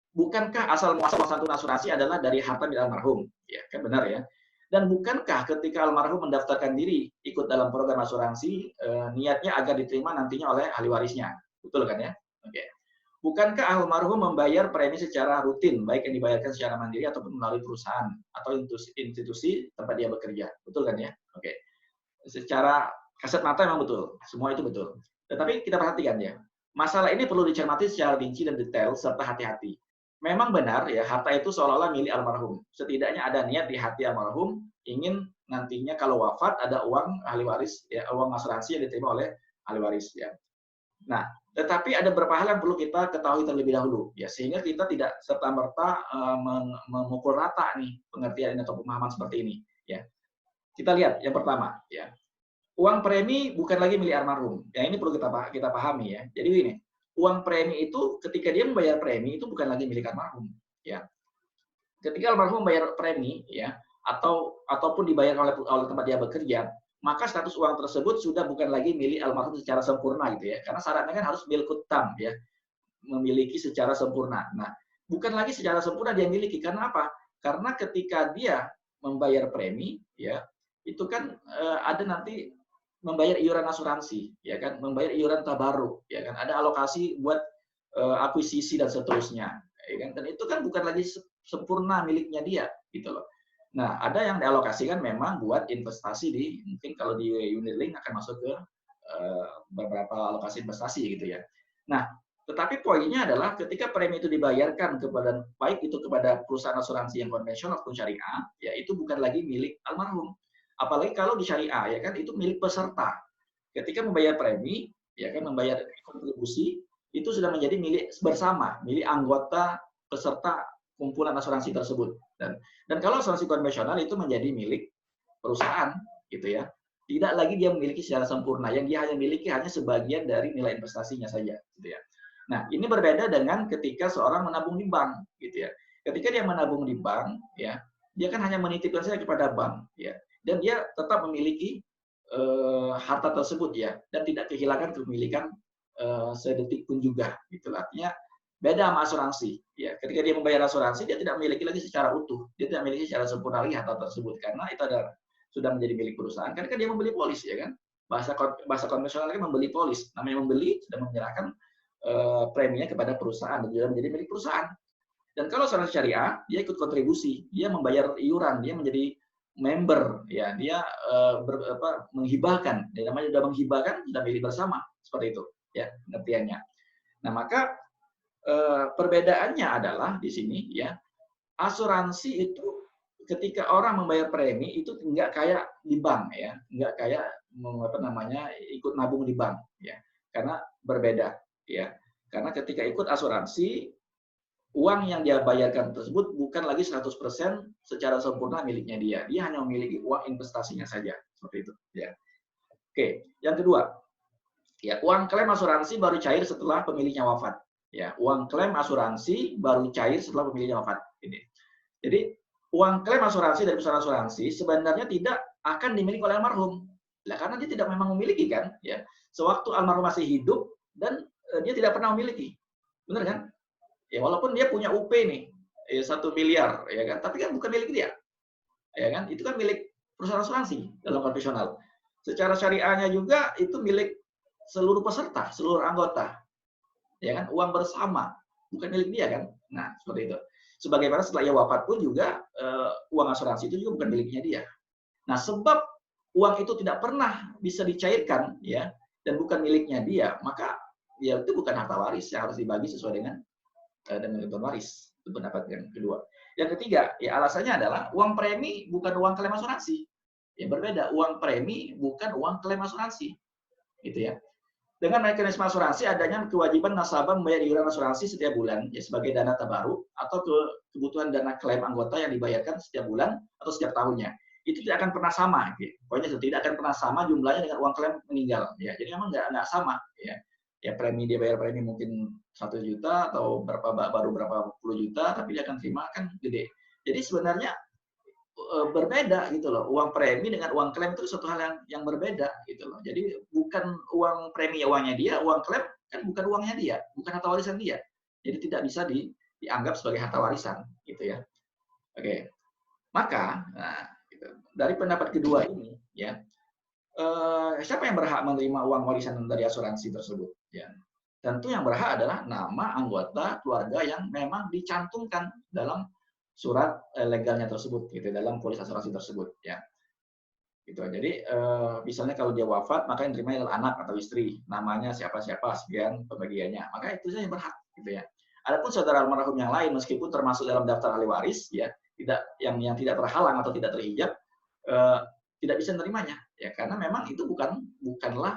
Bukankah asal muasal santunan asuransi adalah dari harta milik almarhum? Ya, kan benar ya. Dan bukankah ketika almarhum mendaftarkan diri ikut dalam program asuransi, niatnya agar diterima nantinya oleh ahli warisnya? Betul kan ya? Oke. Bukankah almarhum membayar premi secara rutin, baik yang dibayarkan secara mandiri ataupun melalui perusahaan atau institusi tempat dia bekerja? Betul kan ya? Oke. Secara kasat mata memang betul. Semua itu betul. Tetapi kita perhatikan ya. Masalah ini perlu dicermati secara rinci dan detail serta hati-hati. Memang benar ya, harta itu seolah-olah milik almarhum. Setidaknya ada niat di hati almarhum ingin nantinya kalau wafat ada uang ahli waris, ya, uang asuransi yang diterima oleh ahli waris, ya. Nah, tetapi ada beberapa hal yang perlu kita ketahui terlebih dahulu, ya, sehingga kita tidak serta-merta memukul rata nih pengertian atau pemahaman seperti ini, ya. Kita lihat yang pertama, ya. Uang premi bukan lagi milik almarhum. Ya, ini perlu kita pahami ya. Jadi ini, uang premi itu ketika dia membayar premi itu bukan lagi milik almarhum, ya. Ketika almarhum membayar premi, ya, ataupun dibayarkan oleh tempat dia bekerja, maka status uang tersebut sudah bukan lagi milik almarhum secara sempurna gitu ya. Karena syaratnya kan harus milkut tam ya, memiliki secara sempurna. Nah, bukan lagi secara sempurna dia miliki. Karena apa? Karena ketika dia membayar premi, ya, itu kan ada nanti membayar iuran asuransi, ya kan, membayar iuran tabaruk, ya kan, ada alokasi buat akuisisi dan seterusnya, ya kan, dan itu kan bukan lagi sempurna miliknya dia, gitu loh. Nah, ada yang dialokasikan memang buat investasi di, mungkin kalau di unit link akan masuk ke beberapa alokasi investasi gitu ya. Nah, tetapi poinnya adalah ketika premi itu dibayarkan kepada, baik itu kepada perusahaan asuransi yang konvensional atau syariah, ya itu bukan lagi milik almarhum. Apalagi kalau di syariah, ya kan, itu milik peserta. Ketika membayar premi, ya kan, membayar kontribusi, itu sudah menjadi milik bersama, milik anggota peserta kumpulan asuransi tersebut. Dan kalau asuransi konvensional itu menjadi milik perusahaan, gitu ya. Tidak lagi dia memiliki secara sempurna, yang dia hanya miliki hanya sebagian dari nilai investasinya saja, gitu ya. Nah, ini berbeda dengan ketika seorang menabung di bank, gitu ya. Ketika dia menabung di bank, ya, dia kan hanya menitipkan saja kepada bank, ya, dan dia tetap memiliki harta tersebut, ya, dan tidak kehilangan kepemilikan sedetik pun juga, gitu. Artinya beda sama asuransi, ya. Ketika dia membayar asuransi, dia tidak memiliki lagi secara utuh, dia tidak memiliki secara sempurna lagi harta tersebut, karena itu adalah sudah menjadi milik perusahaan, karena dia membeli polis, ya kan. Bahasa konvensional kan membeli polis, namanya membeli sudah menyerahkan preminya kepada perusahaan dan juga menjadi milik perusahaan. Dan kalau asuransi syariah, dia ikut kontribusi, dia membayar iuran, dia menjadi member, ya, dia menghibahkan. Dan namanya sudah menghibahkan, sudah milik bersama, seperti itu, ya, pengertiannya. Nah, maka perbedaannya adalah di sini, ya, asuransi itu ketika orang membayar premi itu nggak kayak di bank, ya, nggak kayak ikut nabung di bank, ya, karena berbeda. Ya, karena ketika ikut asuransi, uang yang dia bayarkan tersebut bukan lagi 100% secara sempurna miliknya dia. Dia hanya memiliki uang investasinya saja, seperti itu. Ya. Oke, yang kedua, ya, uang klaim asuransi baru cair setelah pemiliknya wafat. Ya, uang klaim asuransi baru cair setelah pemiliknya wafat. Ini. Jadi, uang klaim asuransi dari perusahaan asuransi sebenarnya tidak akan dimiliki oleh almarhum. Nah, karena dia tidak memang memiliki kan, ya. Sewaktu almarhum masih hidup dan dia tidak pernah memiliki, benar kan? Ya, walaupun dia punya UP nih, ya, 1 miliar, ya kan, tapi kan bukan milik dia, ya kan? Itu kan milik perusahaan asuransi dalam konvensional. Secara syariahnya juga itu milik seluruh peserta, seluruh anggota, ya kan? Uang bersama, bukan milik dia kan? Nah, seperti itu. Sebagaimana setelah ia wafat pun juga uang asuransi itu juga bukan miliknya dia. Nah, sebab uang itu tidak pernah bisa dicairkan, ya, dan bukan miliknya dia, maka ya itu bukan harta waris yang harus dibagi sesuai dengan ketentuan waris. Itu pendapat yang kedua. Yang ketiga, ya alasannya adalah uang premi bukan uang klaim asuransi. Ya berbeda, uang premi bukan uang klaim asuransi. Gitu ya. Dengan mekanisme asuransi adanya kewajiban nasabah membayar iuran asuransi setiap bulan ya sebagai dana tabaruk atau kebutuhan dana klaim anggota yang dibayarkan setiap bulan atau setiap tahunnya. Itu tidak akan pernah sama, gitu. Pokoknya tidak akan pernah sama jumlahnya dengan uang klaim meninggal. Ya, jadi memang nggak sama. Ya. Ya premi dia bayar premi mungkin 1 juta atau baru berapa puluh juta, tapi dia akan terima kan gede. Jadi sebenarnya berbeda gitu loh. Uang premi dengan uang klaim itu suatu hal yang berbeda gitu loh. Jadi bukan uang premi ya uangnya dia, uang klaim kan bukan uangnya dia, bukan harta warisan dia. Jadi tidak bisa dianggap sebagai harta warisan gitu ya. Oke. Maka gitu. Dari pendapat kedua ini ya, siapa yang berhak menerima uang warisan dari asuransi tersebut? Ya, tentu yang berhak adalah nama anggota keluarga yang memang dicantumkan dalam surat legalnya tersebut, gitu, dalam polis asuransi tersebut. Ya, gitu. Jadi misalnya kalau dia wafat, maka yang terima adalah anak atau istri, namanya siapa-siapa, sekian pembagiannya, maka itu saja yang berhak, gitu ya. Adapun saudara almarhum yang lain, meskipun termasuk dalam daftar ahli waris, ya, tidak yang tidak terhalang atau tidak terhijab, tidak bisa menerimanya, ya karena memang itu bukanlah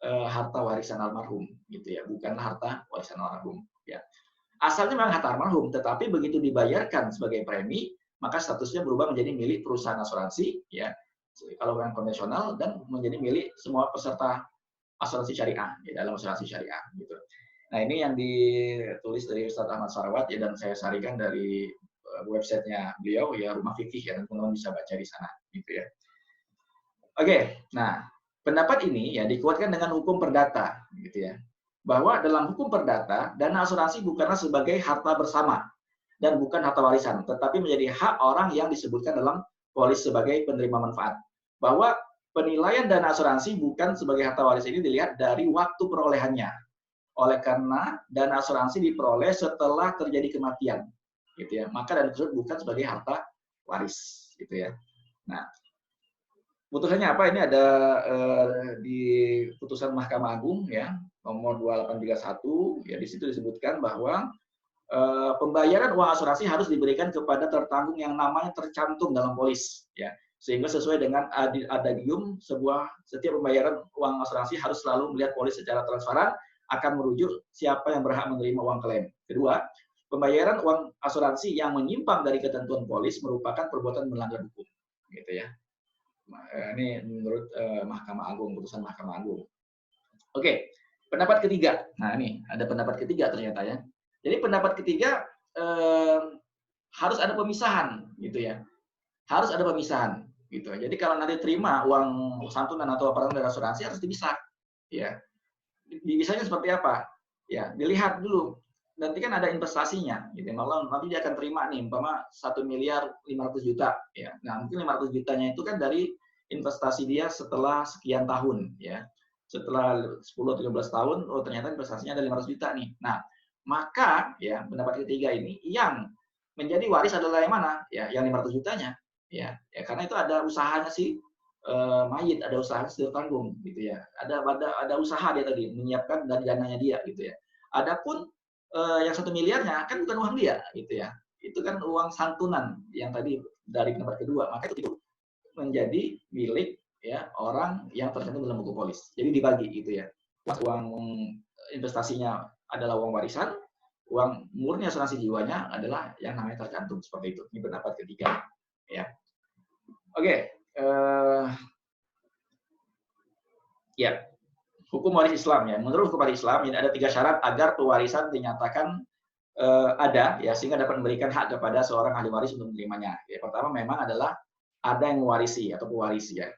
harta warisan almarhum, gitu ya, bukanlah harta warisan almarhum, ya. Asalnya memang harta almarhum, tetapi begitu dibayarkan sebagai premi, maka statusnya berubah menjadi milik perusahaan asuransi, ya, kalau yang konvensional dan menjadi milik semua peserta asuransi syariah, ya, dalam asuransi syariah, gitu. Nah ini yang ditulis dari Ustaz Ahmad Sarawat, ya, dan saya sarikan dari websitenya beliau ya, Rumah Fikih ya, teman-teman bisa baca di sana gitu ya. Oke, nah pendapat ini ya dikuatkan dengan hukum perdata gitu ya. Bahwa dalam hukum perdata dana asuransi bukanlah sebagai harta bersama dan bukan harta warisan, tetapi menjadi hak orang yang disebutkan dalam polis sebagai penerima manfaat. Bahwa penilaian dana asuransi bukan sebagai harta waris ini dilihat dari waktu perolehannya. Oleh karena dana asuransi diperoleh setelah terjadi kematian, gitu ya. Maka dana tersebut bukan sebagai harta waris, gitu ya. Nah, putusannya apa? Ini ada di putusan Mahkamah Agung ya, nomor 2831 ya, di situ disebutkan bahwa pembayaran uang asuransi harus diberikan kepada tertanggung yang namanya tercantum dalam polis ya, sehingga sesuai dengan adagium setiap pembayaran uang asuransi harus selalu melihat polis secara transparan akan merujuk siapa yang berhak menerima uang klaim. Kedua, pembayaran uang asuransi yang menyimpang dari ketentuan polis merupakan perbuatan melanggar hukum gitu ya. Ini menurut Mahkamah Agung, putusan Mahkamah Agung. Oke, pendapat ketiga. Nah, ini ada pendapat ketiga ternyata ya. Jadi pendapat ketiga harus ada pemisahan gitu ya. Harus ada pemisahan gitu. Jadi kalau nanti terima uang santunan atau aparat dari asuransi harus dipisah ya. Dipisahnya seperti apa? Ya, dilihat dulu. Nanti kan ada investasinya gitu. Malah nanti dia akan terima nih umpama 1.500.000.000 ya. Nah, mungkin 500 jutanya itu kan dari investasi dia setelah sekian tahun ya. Setelah 10-13 tahun, oh ternyata investasinya ada 500 juta nih. Nah, maka ya pendapat ketiga ini yang menjadi waris adalah yang mana? Ya, yang 500 jutanya. Ya, karena itu ada usahanya sih mayit, ada usaha tertanggung gitu ya. Ada usaha dia tadi menyiapkan dari dananya dia gitu ya. Adapun yang 1 miliarnya kan bukan uang dia gitu ya. Itu kan uang santunan yang tadi dari pendapat kedua. Maka itu menjadi milik ya orang yang tercantum dalam buku polis. Jadi dibagi gitu ya. Uang investasinya adalah uang warisan, uang murni asuransi jiwanya adalah yang namanya tercantum seperti itu. Ini pendapat ketiga. Ya, oke. Ya, hukum waris Islam ya. Menurut hukum waris Islam ini ada 3 syarat agar pewarisan dinyatakan ada ya, sehingga dapat memberikan hak kepada seorang ahli waris untuk menerimanya. Ya, pertama memang adalah ada yang mewarisi atau pewaris ya,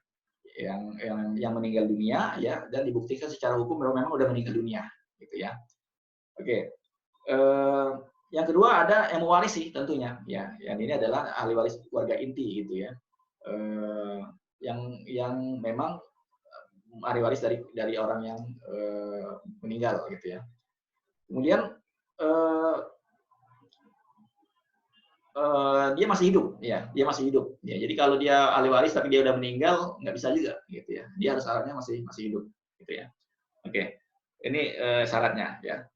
yang meninggal dunia ya, dan dibuktikan secara hukum bahwa memang udah meninggal dunia gitu ya. Oke. Yang kedua ada yang mewarisi tentunya ya. Yang ini adalah ahli waris keluarga inti gitu ya. Yang memang ahli waris dari orang yang meninggal gitu ya. Kemudian dia masih hidup ya, dia masih hidup ya. Jadi kalau dia ahli waris tapi dia udah meninggal nggak bisa juga gitu ya. Dia harus syaratnya masih hidup gitu ya. Oke. Ini syaratnya ya.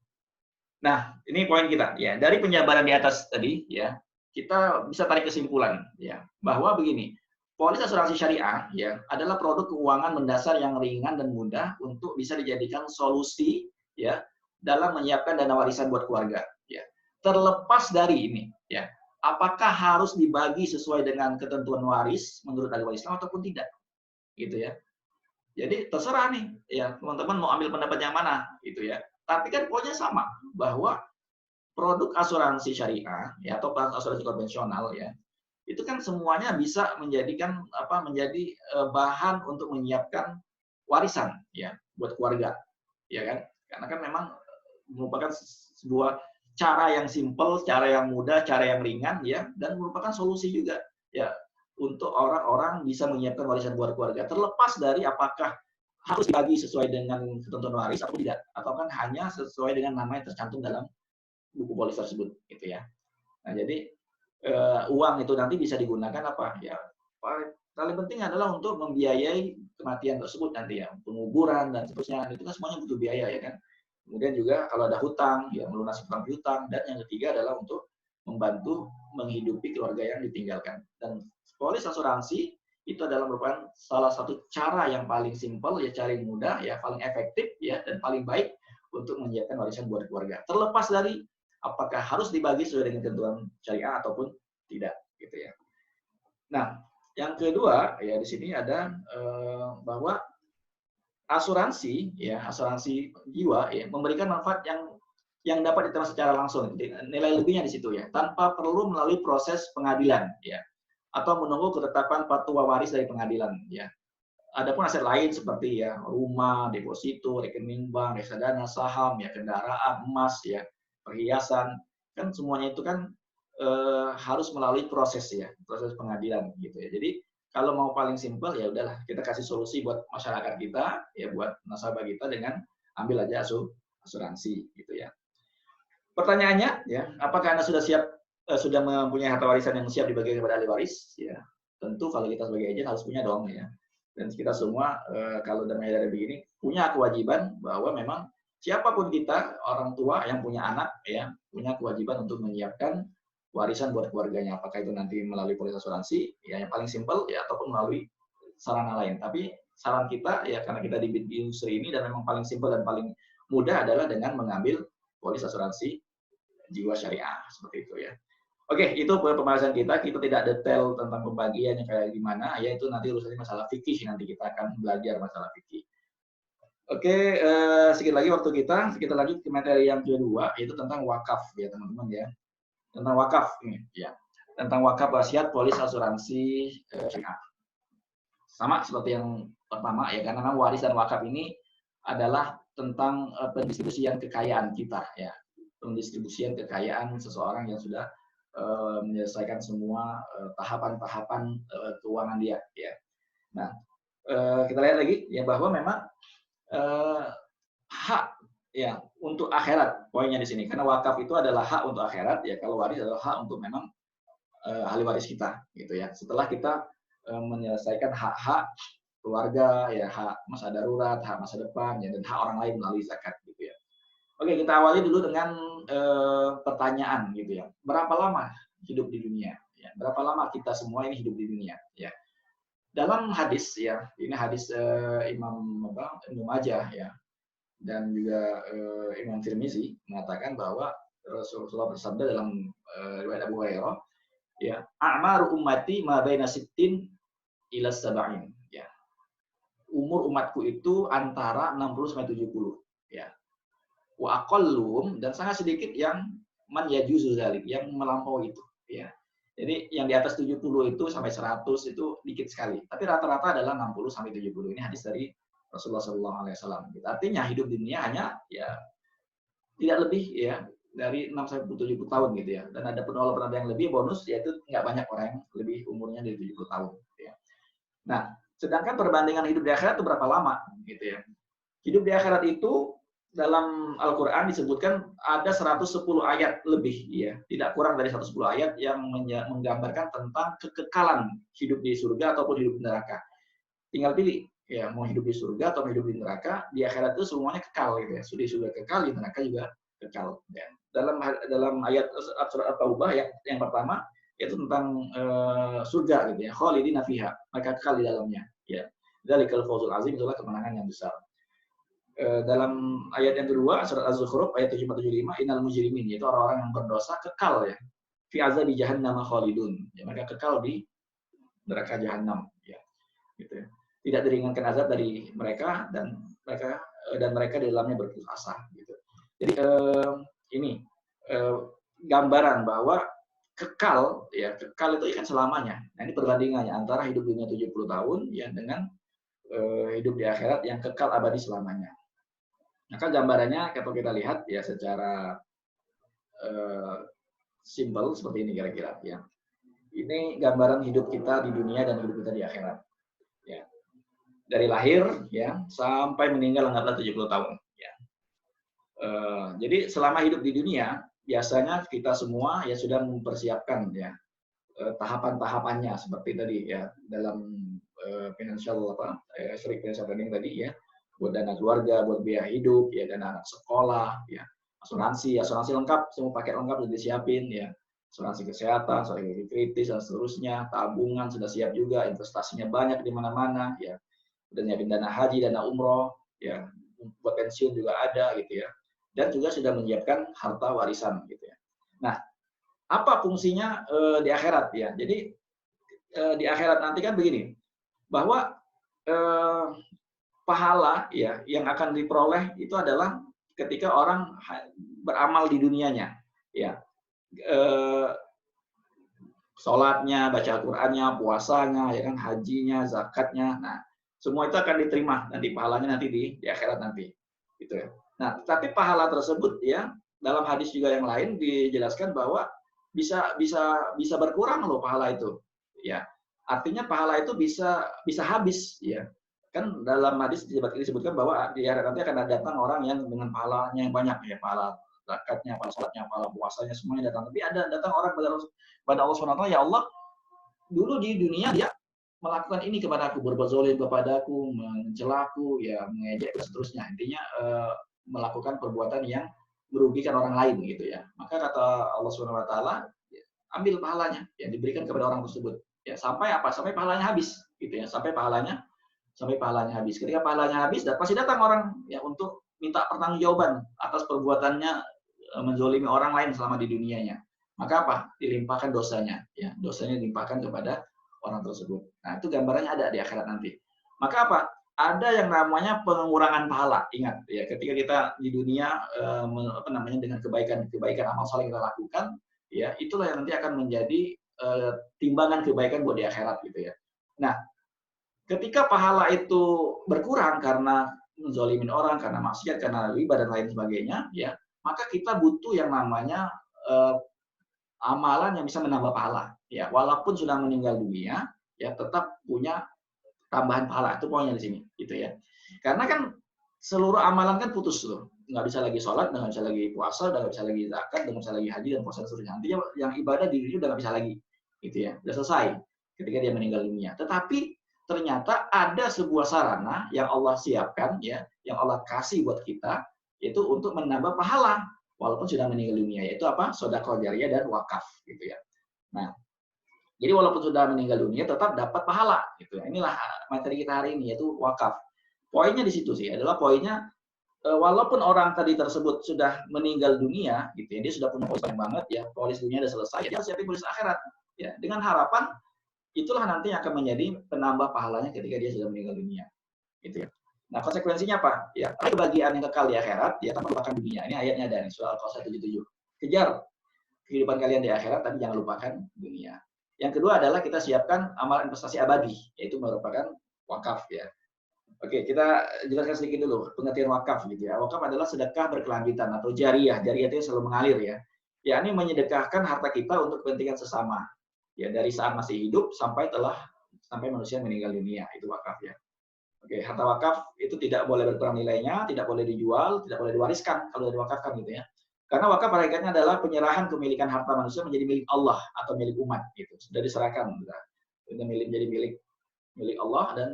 Nah, ini poin kita ya. Dari penjabaran di atas tadi ya, kita bisa tarik kesimpulan ya bahwa begini, polis asuransi syariah ya adalah produk keuangan mendasar yang ringan dan mudah untuk bisa dijadikan solusi ya dalam menyiapkan dana warisan buat keluarga ya. Terlepas dari ini ya, apakah harus dibagi sesuai dengan ketentuan waris menurut agama Islam ataupun tidak. Gitu ya. Jadi terserah nih ya, teman-teman mau ambil pendapat yang mana gitu ya. Tapi kan poinnya sama, bahwa produk asuransi syariah ya atau asuransi konvensional ya, itu kan semuanya bisa menjadikan menjadi bahan untuk menyiapkan warisan ya buat keluarga, ya kan? Karena kan memang merupakan sebuah cara yang simpel, cara yang mudah, cara yang ringan ya, dan merupakan solusi juga ya untuk orang-orang bisa menyiapkan warisan buat keluarga, terlepas dari apakah harus dibagi sesuai dengan ketentuan waris atau tidak, atau kan hanya sesuai dengan nama yang tercantum dalam buku polis tersebut, gitu ya. Nah, jadi uang itu nanti bisa digunakan apa? Ya, paling penting adalah untuk membiayai kematian tersebut nanti ya, penguburan dan seterusnya. Itu kan semuanya butuh biaya ya kan. Kemudian juga kalau ada hutang, ya melunasi hutang, dan yang ketiga adalah untuk membantu menghidupi keluarga yang ditinggalkan. Dan polis asuransi itu adalah merupakan salah satu cara yang paling simpel, ya cara yang mudah, ya paling efektif, ya dan paling baik untuk menyiapkan warisan buat keluarga. Terlepas dari apakah harus dibagi sesuai dengan ketentuan syariah ataupun tidak, gitu ya. Nah, yang kedua ya di sini ada bahwa asuransi ya, asuransi jiwa ya memberikan manfaat yang dapat diterima secara langsung. Nilai lebihnya di situ ya, tanpa perlu melalui proses pengadilan ya, atau menunggu ketetapan fatwa waris dari pengadilan ya. Adapun aset lain seperti ya rumah, deposito, rekening bank, reksadana, saham, ya kendaraan, emas, ya perhiasan, kan semuanya itu kan harus melalui proses ya, proses pengadilan gitu ya. Jadi kalau mau paling simpel ya udahlah kita kasih solusi buat masyarakat kita ya, buat nasabah kita dengan ambil aja asuransi gitu ya. Pertanyaannya ya, apakah Anda sudah siap, sudah mempunyai harta warisan yang siap dibagi kepada ahli waris ya? Tentu kalau kita sebagai agen harus punya dong ya. Dan kita semua kalau dalam media begini punya kewajiban bahwa memang siapapun kita, orang tua yang punya anak ya, punya kewajiban untuk menyiapkan warisan buat keluarganya. Apakah itu nanti melalui polis asuransi ya, yang paling simpel ya, ataupun melalui sarana lain. Tapi saran kita ya, karena kita di industri ini dan memang paling simpel dan paling mudah adalah dengan mengambil polis asuransi jiwa syariah seperti itu ya. Oke, itu pembahasan kita. Kita tidak detail tentang pembagiannya kayak gimana, ya itu nanti urusannya masalah fikih, nanti kita akan belajar masalah fikih. Oke, sedikit lagi waktu kita lanjut ke materi yang kedua, yaitu tentang wakaf ya teman-teman ya. Tentang wakaf ini ya. Tentang wakaf wasiat polis asuransi syariah. Sama seperti yang pertama ya, karena memang waris dan wakaf ini adalah tentang pendistribusian kekayaan kita ya. Pendistribusian kekayaan seseorang yang sudah menyelesaikan semua tahapan-tahapan keuangan dia ya. Nah, kita lihat lagi ya bahwa memang hak ya untuk akhirat poinnya di sini, karena wakaf itu adalah hak untuk akhirat ya, kalau waris adalah hak untuk memang ahli waris kita gitu ya. Setelah kita menyelesaikan hak-hak keluarga ya, hak masa darurat, hak masa depan ya, dan hak orang lain melalui zakat gitu ya. Oke, kita awali dulu dengan pertanyaan gitu ya. Berapa lama hidup di dunia? Ya, berapa lama kita semua ini hidup di dunia? Ya. Dalam hadis ya, ini hadis Imam Ibnu Majah ya, dan juga Imam Tirmizi mengatakan bahwa Rasulullah bersabda dalam riwayat Abu Hurairah, ya, a'maru ummati ma baina sittin ila sab'in. Ya. Umur umatku itu antara 60 sampai 70 ya. Wa aqallum, dan sangat sedikit yang man yajuzu dzalik, yang melampaui itu ya. Jadi yang di atas 70 itu sampai 100 itu dikit sekali. Tapi rata-rata adalah 60 sampai 70. Ini hadis dari Rasulullah SAW. Artinya hidup di dunia hanya ya tidak lebih ya dari 6 sampai 70 tahun gitu ya. Dan ada walaupun ada yang lebih bonus, yaitu nggak banyak orang yang lebih umurnya dari 70 tahun gitu ya. Nah, sedangkan perbandingan hidup di akhirat itu berapa lama gitu ya. Hidup di akhirat itu dalam Al-Quran disebutkan ada 110 ayat lebih ya, tidak kurang dari 110 ayat yang menggambarkan tentang kekekalan hidup di surga ataupun hidup di neraka. Tinggal pilih ya, mau hidup di surga atau hidup di neraka. Di akhirat itu semuanya kekal gitu ya. Sudah kekal, di neraka juga kekal ya. Dalam ayat surat At-Taubah yang pertama yaitu tentang surga gitu ya, khalidina fiha, mereka kekal di dalamnya ya. Dzalikal fawzul azim, itulah kemenangan yang besar. Dalam ayat yang kedua surat Az-Zukhruf ayat 775, innal mujrimin, yaitu orang-orang yang berdosa kekal ya fi azabi jahannam khalidun, ya, mereka kekal di neraka jahanam ya gitu ya. Tidak diringankan azab dari mereka, dan mereka di dalamnya berputus asa gitu. Jadi ini gambaran bahwa kekal ya, kekal itu kan selamanya. Nah, ini perbandingannya antara hidup dunia 70 tahun ya dengan hidup di akhirat yang kekal abadi selamanya. Maka gambarannya kalau kita lihat ya secara simpel seperti ini kira-kira ya. Ini gambaran hidup kita di dunia dan hidup kita di akhirat. Ya. Dari lahir ya sampai meninggal anggaplah 70 tahun ya. Jadi selama hidup di dunia biasanya kita semua ya sudah mempersiapkan ya tahapan-tahapannya seperti tadi ya, dalam financial planning tadi ya, buat dana keluarga, buat biaya hidup, ya dana anak sekolah, ya asuransi lengkap, semua paket lengkap sudah disiapin ya, asuransi kesehatan, asuransi kritis dan seterusnya, tabungan sudah siap juga, investasinya banyak di mana-mana ya, udah nyiapin dana haji, dana umroh, ya buat pensiun juga ada gitu ya, dan juga sudah menyiapkan harta warisan gitu ya. Nah, apa fungsinya di akhirat ya? Jadi di akhirat nanti kan begini, bahwa pahala ya yang akan diperoleh itu adalah ketika orang beramal di dunianya, ya. Eh, Sholatnya, baca Al-Qur'annya, puasanya, ya kan, hajinya, zakatnya. Nah, semua itu akan diterima nanti pahalanya nanti di akhirat nanti. Gitu ya. Nah, tapi pahala tersebut ya, dalam hadis juga yang lain dijelaskan bahwa bisa berkurang loh pahala itu. Ya. Artinya pahala itu bisa habis ya. Kan dalam hadis disebutkan bahwa di akhirat nanti akan datang orang yang dengan pahalanya yang banyak ya, pahala zakatnya, pahala sholatnya, pahala puasanya, semuanya datang. Tapi datang orang pada Allah SWT, ya Allah, dulu di dunia dia melakukan ini kepada aku, berbuat zalim kepadaku, mencelaku, ya mengejek dan seterusnya. Intinya melakukan perbuatan yang merugikan orang lain gitu ya. Maka kata Allah SWT, ya, ambil pahalanya yang diberikan kepada orang tersebut. Ya, sampai apa? Sampai pahalanya habis gitu ya. Sampai pahalanya habis. Ketika pahalanya habis, pasti datang orang ya untuk minta pertanggungjawaban atas perbuatannya menzolimi orang lain selama di dunianya. Maka apa? Dilimpahkan dosanya, ya, dosanya dilimpahkan kepada orang tersebut. Nah, itu gambarannya ada di akhirat nanti. Maka apa? Ada yang namanya pengurangan pahala. Ingat, ya, ketika kita di dunia dengan kebaikan amal saleh kita lakukan, ya, itulah yang nanti akan menjadi timbangan kebaikan buat di akhirat gitu ya. Nah, ketika pahala itu berkurang karena menzolimin orang, karena maksiat, karena riba dan lain sebagainya, ya, maka kita butuh yang namanya amalan yang bisa menambah pahala. Ya, walaupun sudah meninggal dunia, ya tetap punya tambahan pahala. Itu poinnya di sini, gitu ya. Karena kan seluruh amalan kan putus loh. Nggak bisa lagi sholat, nggak bisa lagi puasa, nggak bisa lagi zakat, nggak bisa lagi haji dan puasa dan seterusnya. Nantinya yang ibadah di dunia udah nggak bisa lagi, gitu ya. Udah selesai ketika dia meninggal dunia. Tetapi ternyata ada sebuah sarana yang Allah siapkan, ya, yang Allah kasih buat kita, yaitu untuk menambah pahala walaupun sudah meninggal dunia, yaitu apa? Sedekah jariyah dan wakaf, gitu ya. Nah, jadi walaupun sudah meninggal dunia tetap dapat pahala, gitu ya. Inilah materi kita hari ini, yaitu wakaf. Poinnya di situ sih, adalah poinnya walaupun orang tadi tersebut sudah meninggal dunia, gitu ya, dia sudah punya polis banget, ya, polis dunia sudah selesai, dia harus siapin polis akhirat, ya, dengan harapan itulah nanti yang akan menjadi penambah pahalanya ketika dia sudah meninggal dunia, gitu ya. Nah, konsekuensinya apa? Ya, kebahagiaan yang kekal di akhirat, ya, tanpa lupakan dunia. Ini ayatnya ada nih, surah Al-Qasas 77. Kejar kehidupan kalian di akhirat, tapi jangan lupakan dunia. Yang kedua adalah kita siapkan amal investasi abadi, yaitu merupakan wakaf, ya. Oke, kita jelaskan sedikit dulu pengertian wakaf, gitu ya. Wakaf adalah sedekah berkelanjutan atau jariyah. Jariyah itu selalu mengalir, ya. Ya, ini menyedekahkan harta kita untuk kepentingan sesama. Ya, dari saat masih hidup sampai manusia meninggal dunia, itu wakaf, ya. Oke, harta wakaf itu tidak boleh berkurang nilainya, tidak boleh dijual, tidak boleh diwariskan kalau diwakafkan, gitu ya. Karena wakaf pada hakikatnya adalah penyerahan kemilikan harta manusia menjadi milik Allah atau milik umat, gitu. Sudah diserahkan, sudah menjadi milik Allah dan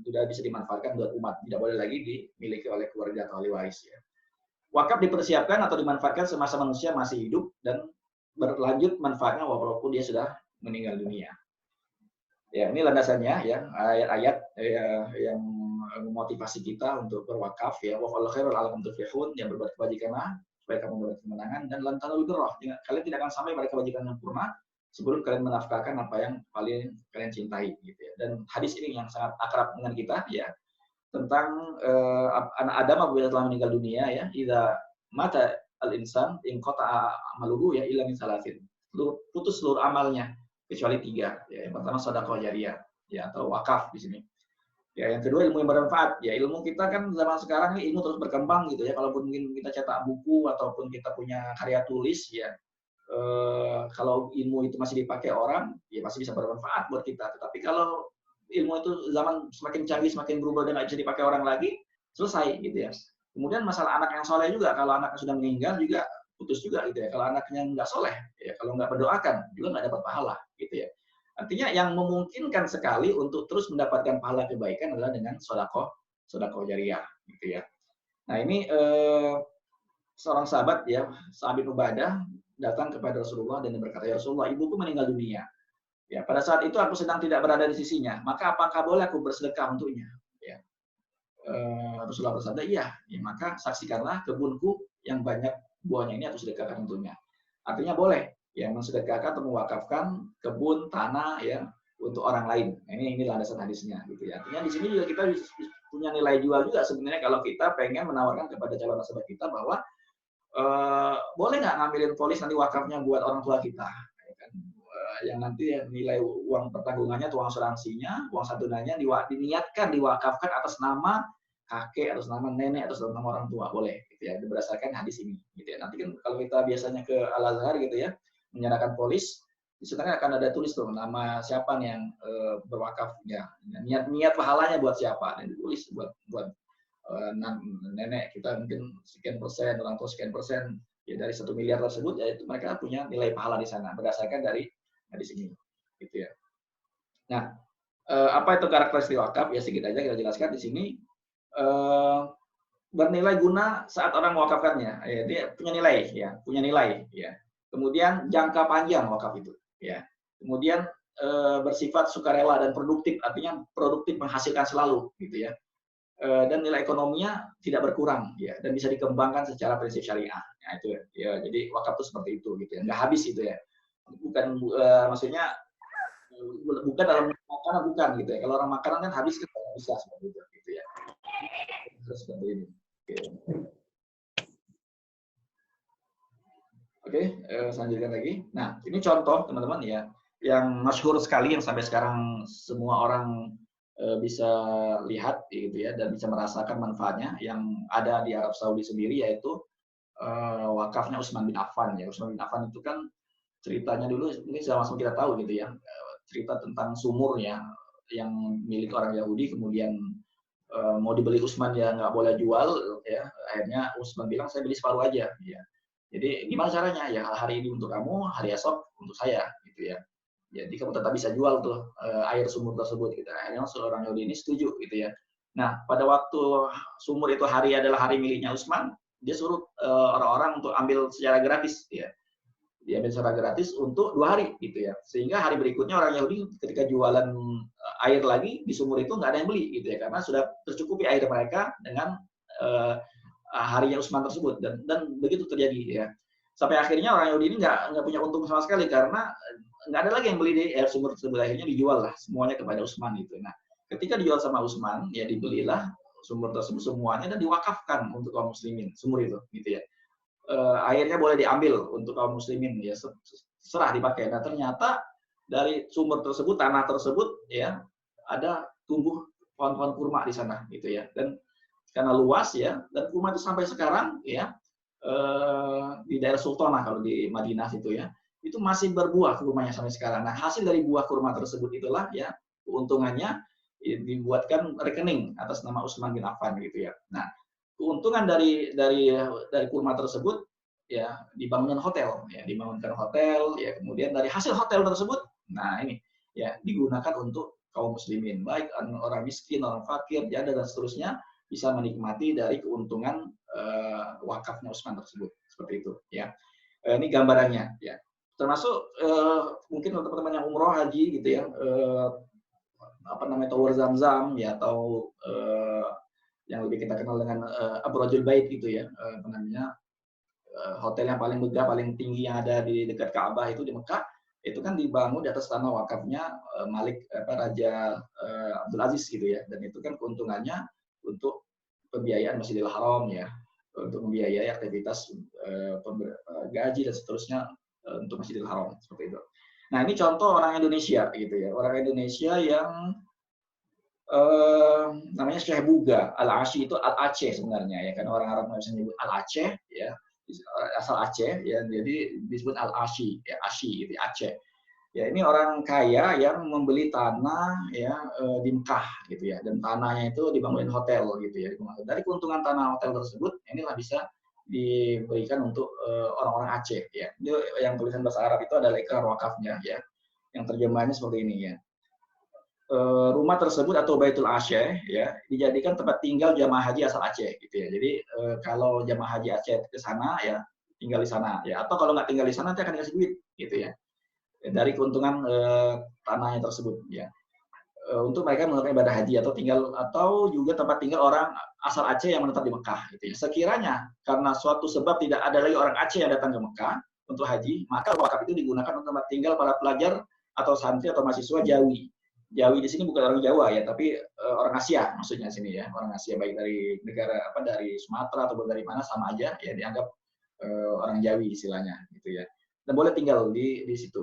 sudah bisa dimanfaatkan buat umat. Tidak boleh lagi dimiliki oleh keluarga atau ahli waris, ya. Wakaf dipersiapkan atau dimanfaatkan semasa manusia masih hidup dan berlanjut manfaatnya walaupun dia sudah meninggal dunia. Ya, ini landasannya, ya, ayat-ayat yang memotivasi kita untuk berwakaf, ya. Wa fal khairul alakum tuflihun, yang berbuat kebajikanlah supaya kamu mendapat kemenangan, dan lan tanalul birra, kalian tidak akan sampai pada kebajikan yang sempurna sebelum kalian menafkahkan apa yang kalian cintai, gitu ya. Dan hadis ini yang sangat akrab dengan kita, ya, tentang anak Adam apabila telah meninggal dunia, ya, idza mata al-insan in qata'a amaluhu, ya, illa min salasin. Putus seluruh amalnya kecuali 3, ya. Yang pertama sedekah jariyah, ya, atau wakaf di sini. Ya, yang kedua ilmu yang bermanfaat. Ya, ilmu kita kan zaman sekarang ini ilmu terus berkembang, gitu ya. Kalaupun mungkin kita cetak buku ataupun kita punya karya tulis, ya, kalau ilmu itu masih dipakai orang, ya masih bisa bermanfaat buat kita. Tetapi kalau ilmu itu zaman semakin canggih, semakin berubah dan nggak bisa dipakai orang lagi, selesai, gitu ya. Kemudian masalah anak yang soleh juga, kalau anaknya sudah meninggal juga putus juga, gitu ya. Kalau anaknya nggak soleh, ya, kalau nggak berdoakan juga nggak dapat pahala, gitu ya. Artinya yang memungkinkan sekali untuk terus mendapatkan pahala kebaikan adalah dengan sedekah jariyah, gitu ya. Nah, ini seorang sahabat, ya, Sa'ad bin Ubadah, datang kepada Rasulullah dan berkata, ya Rasulullah, ibuku meninggal dunia. Ya, pada saat itu aku sedang tidak berada di sisinya. Maka apakah boleh aku bersedekah untuknya? Ya. Rasulullah bersabda, iya. Ya, maka saksikanlah kebunku yang banyak buahnya ini aku sedekahkan untuknya. Artinya boleh, ya, mensedekahkan atau mewakafkan kebun, tanah, ya, untuk orang lain. Ini landasan hadisnya, gitu ya. Artinya di sini juga kita punya nilai jual juga sebenarnya kalau kita pengen menawarkan kepada calon nasabah kita bahwa boleh nggak ngambilin polis nanti wakafnya buat orang tua kita, ya kan? Yang nanti nilai uang pertanggungannya atau uang asuransinya, uang santunannya diniatkan diwakafkan atas nama kakek, atas nama nenek, atas nama orang tua, boleh, gitu ya, berdasarkan hadis ini, gitu ya. Nanti kan kalau kita biasanya ke Al Azhar gitu ya, menyerahkan polis, di sana akan ada tulis tuh nama siapa nih yang berwakafnya, niat pahalanya buat siapa, dan ditulis buat nenek kita mungkin sekian persen, orang tua sekian persen, ya dari 1 miliar tersebut, ya itu mereka punya nilai pahala di sana berdasarkan dari di sini, gitu ya. Nah, apa itu karakteristik wakaf? Ya sedikit aja kita jelaskan di sini. Bernilai guna saat orang mewakafkannya, ya, dia punya nilai, ya, punya nilai, ya. Kemudian jangka panjang wakaf itu, ya. Kemudian bersifat sukarela dan produktif, artinya produktif menghasilkan selalu, gitu ya. Dan nilai ekonominya tidak berkurang, ya, dan bisa dikembangkan secara prinsip syariah. Nah, itu ya, jadi wakaf itu seperti itu, gitu ya, nggak habis itu ya. Bukan maksudnya bukan dalam makanan, bukan gitu ya. Kalau orang makanan kan habis kan bisa seperti itu, gitu ya. Terus seperti ini. Oke, selanjutnya lagi. Nah, ini contoh teman-teman ya, yang masyhur sekali yang sampai sekarang semua orang bisa lihat gitu ya, dan bisa merasakan manfaatnya yang ada di Arab Saudi sendiri, yaitu wakafnya Utsman bin Affan ya. Utsman bin Affan itu kan ceritanya dulu ini sama-sama kita tahu gitu ya, cerita tentang sumur ya yang milik orang Yahudi, kemudian mau dibeli Utsman ya nggak boleh jual ya, akhirnya Utsman bilang saya beli separuh aja ya. Jadi gimana caranya ya, hari ini untuk kamu, hari esok untuk saya gitu ya. Jadi kamu tetap bisa jual tuh air sumur tersebut gitu. Akhirnya seorang Yahudi ini setuju gitu ya. Nah, pada waktu sumur itu adalah hari miliknya Utsman, dia suruh orang-orang untuk ambil secara gratis ya. Diambil secara gratis untuk 2 hari gitu ya. Sehingga hari berikutnya orang Yahudi ketika jualan air lagi di sumur itu nggak ada yang beli gitu ya, karena sudah tercukupi air mereka dengan harinya Utsman tersebut, dan begitu terjadi ya. Sampai akhirnya orang Yahudi ini nggak punya untung sama sekali karena nggak ada lagi yang beli di air sumur tersebut, akhirnya dijual lah semuanya kepada Utsman gitu. Nah, ketika dijual sama Utsman ya dibelilah sumur tersebut semuanya dan diwakafkan untuk kaum muslimin sumur itu gitu ya. Airnya boleh diambil untuk kaum muslimin ya, serah dipakai. Nah, ternyata dari sumur tersebut, tanah tersebut ya, ada tumbuh pohon-pohon kurma di sana gitu ya. Dan karena luas ya, dan kurma itu sampai sekarang ya di daerah Sultanah kalau di Madinah itu ya, itu masih berbuah kurmanya sampai sekarang. Nah, hasil dari buah kurma tersebut itulah ya keuntungannya dibuatkan rekening atas nama Utsman bin Affan gitu ya. Nah, keuntungan dari kurma tersebut ya dibangunkan hotel ya, ya, kemudian dari hasil hotel tersebut, nah ini ya digunakan untuk kaum muslimin, baik orang miskin, orang fakir, janda dan seterusnya bisa menikmati dari keuntungan wakafnya Utsman tersebut, seperti itu ya. Ini gambarannya ya, termasuk mungkin untuk teman-teman yang umroh haji gitu ya, apa namanya, Tower Zamzam ya, atau yang lebih kita kenal dengan Abrajul Bait gitu ya, apa namanya, hotel yang paling megah, paling tinggi yang ada di dekat Ka'bah itu di Mekah, itu kan dibangun di atas tanah wakafnya Raja Abdul Aziz gitu ya, dan itu kan keuntungannya untuk pembiayaan Masjidil Haram ya, untuk membiayai aktivitas gaji dan seterusnya untuk Masjidil Haram, seperti itu. Nah, ini contoh orang Indonesia gitu ya, orang Indonesia yang namanya Syekh Buga Al-Asy, itu Al-Aceh sebenarnya ya, kan orang Arab nggak bisa menyebut Al-Aceh ya, asal Aceh ya, jadi disebut Al-Asy ya, Asy gitu, Aceh ya. Ini orang kaya yang membeli tanah ya di Mekah gitu ya, dan tanahnya itu dibangunin hotel gitu ya. Dari keuntungan tanah hotel tersebut inilah bisa diberikan untuk orang-orang Aceh ya. Itu yang tulisan bahasa Arab itu adalah ikrar wakafnya ya, yang terjemahannya seperti ini ya. Rumah tersebut atau Baitul Aceh ya dijadikan tempat tinggal jamaah haji asal Aceh gitu ya. Jadi kalau jamaah haji Aceh ke sana ya tinggal di sana ya, atau kalau nggak tinggal di sana nanti akan dikasih duit gitu ya, dari keuntungan tanahnya tersebut ya, untuk mereka melakukan ibadah haji atau juga tempat tinggal orang asal Aceh yang menetap di Mekah gitu ya. Sekiranya karena suatu sebab tidak ada lagi orang Aceh yang datang ke Mekah untuk haji, maka wakaf itu digunakan untuk tempat tinggal para pelajar atau santri atau mahasiswa Jawi. Jawi di sini bukan orang Jawa ya, tapi orang Asia maksudnya sini ya, orang Asia, baik dari negara dari Sumatera atau dari mana sama aja ya, dianggap orang Jawi istilahnya gitu ya. Dan boleh tinggal di situ.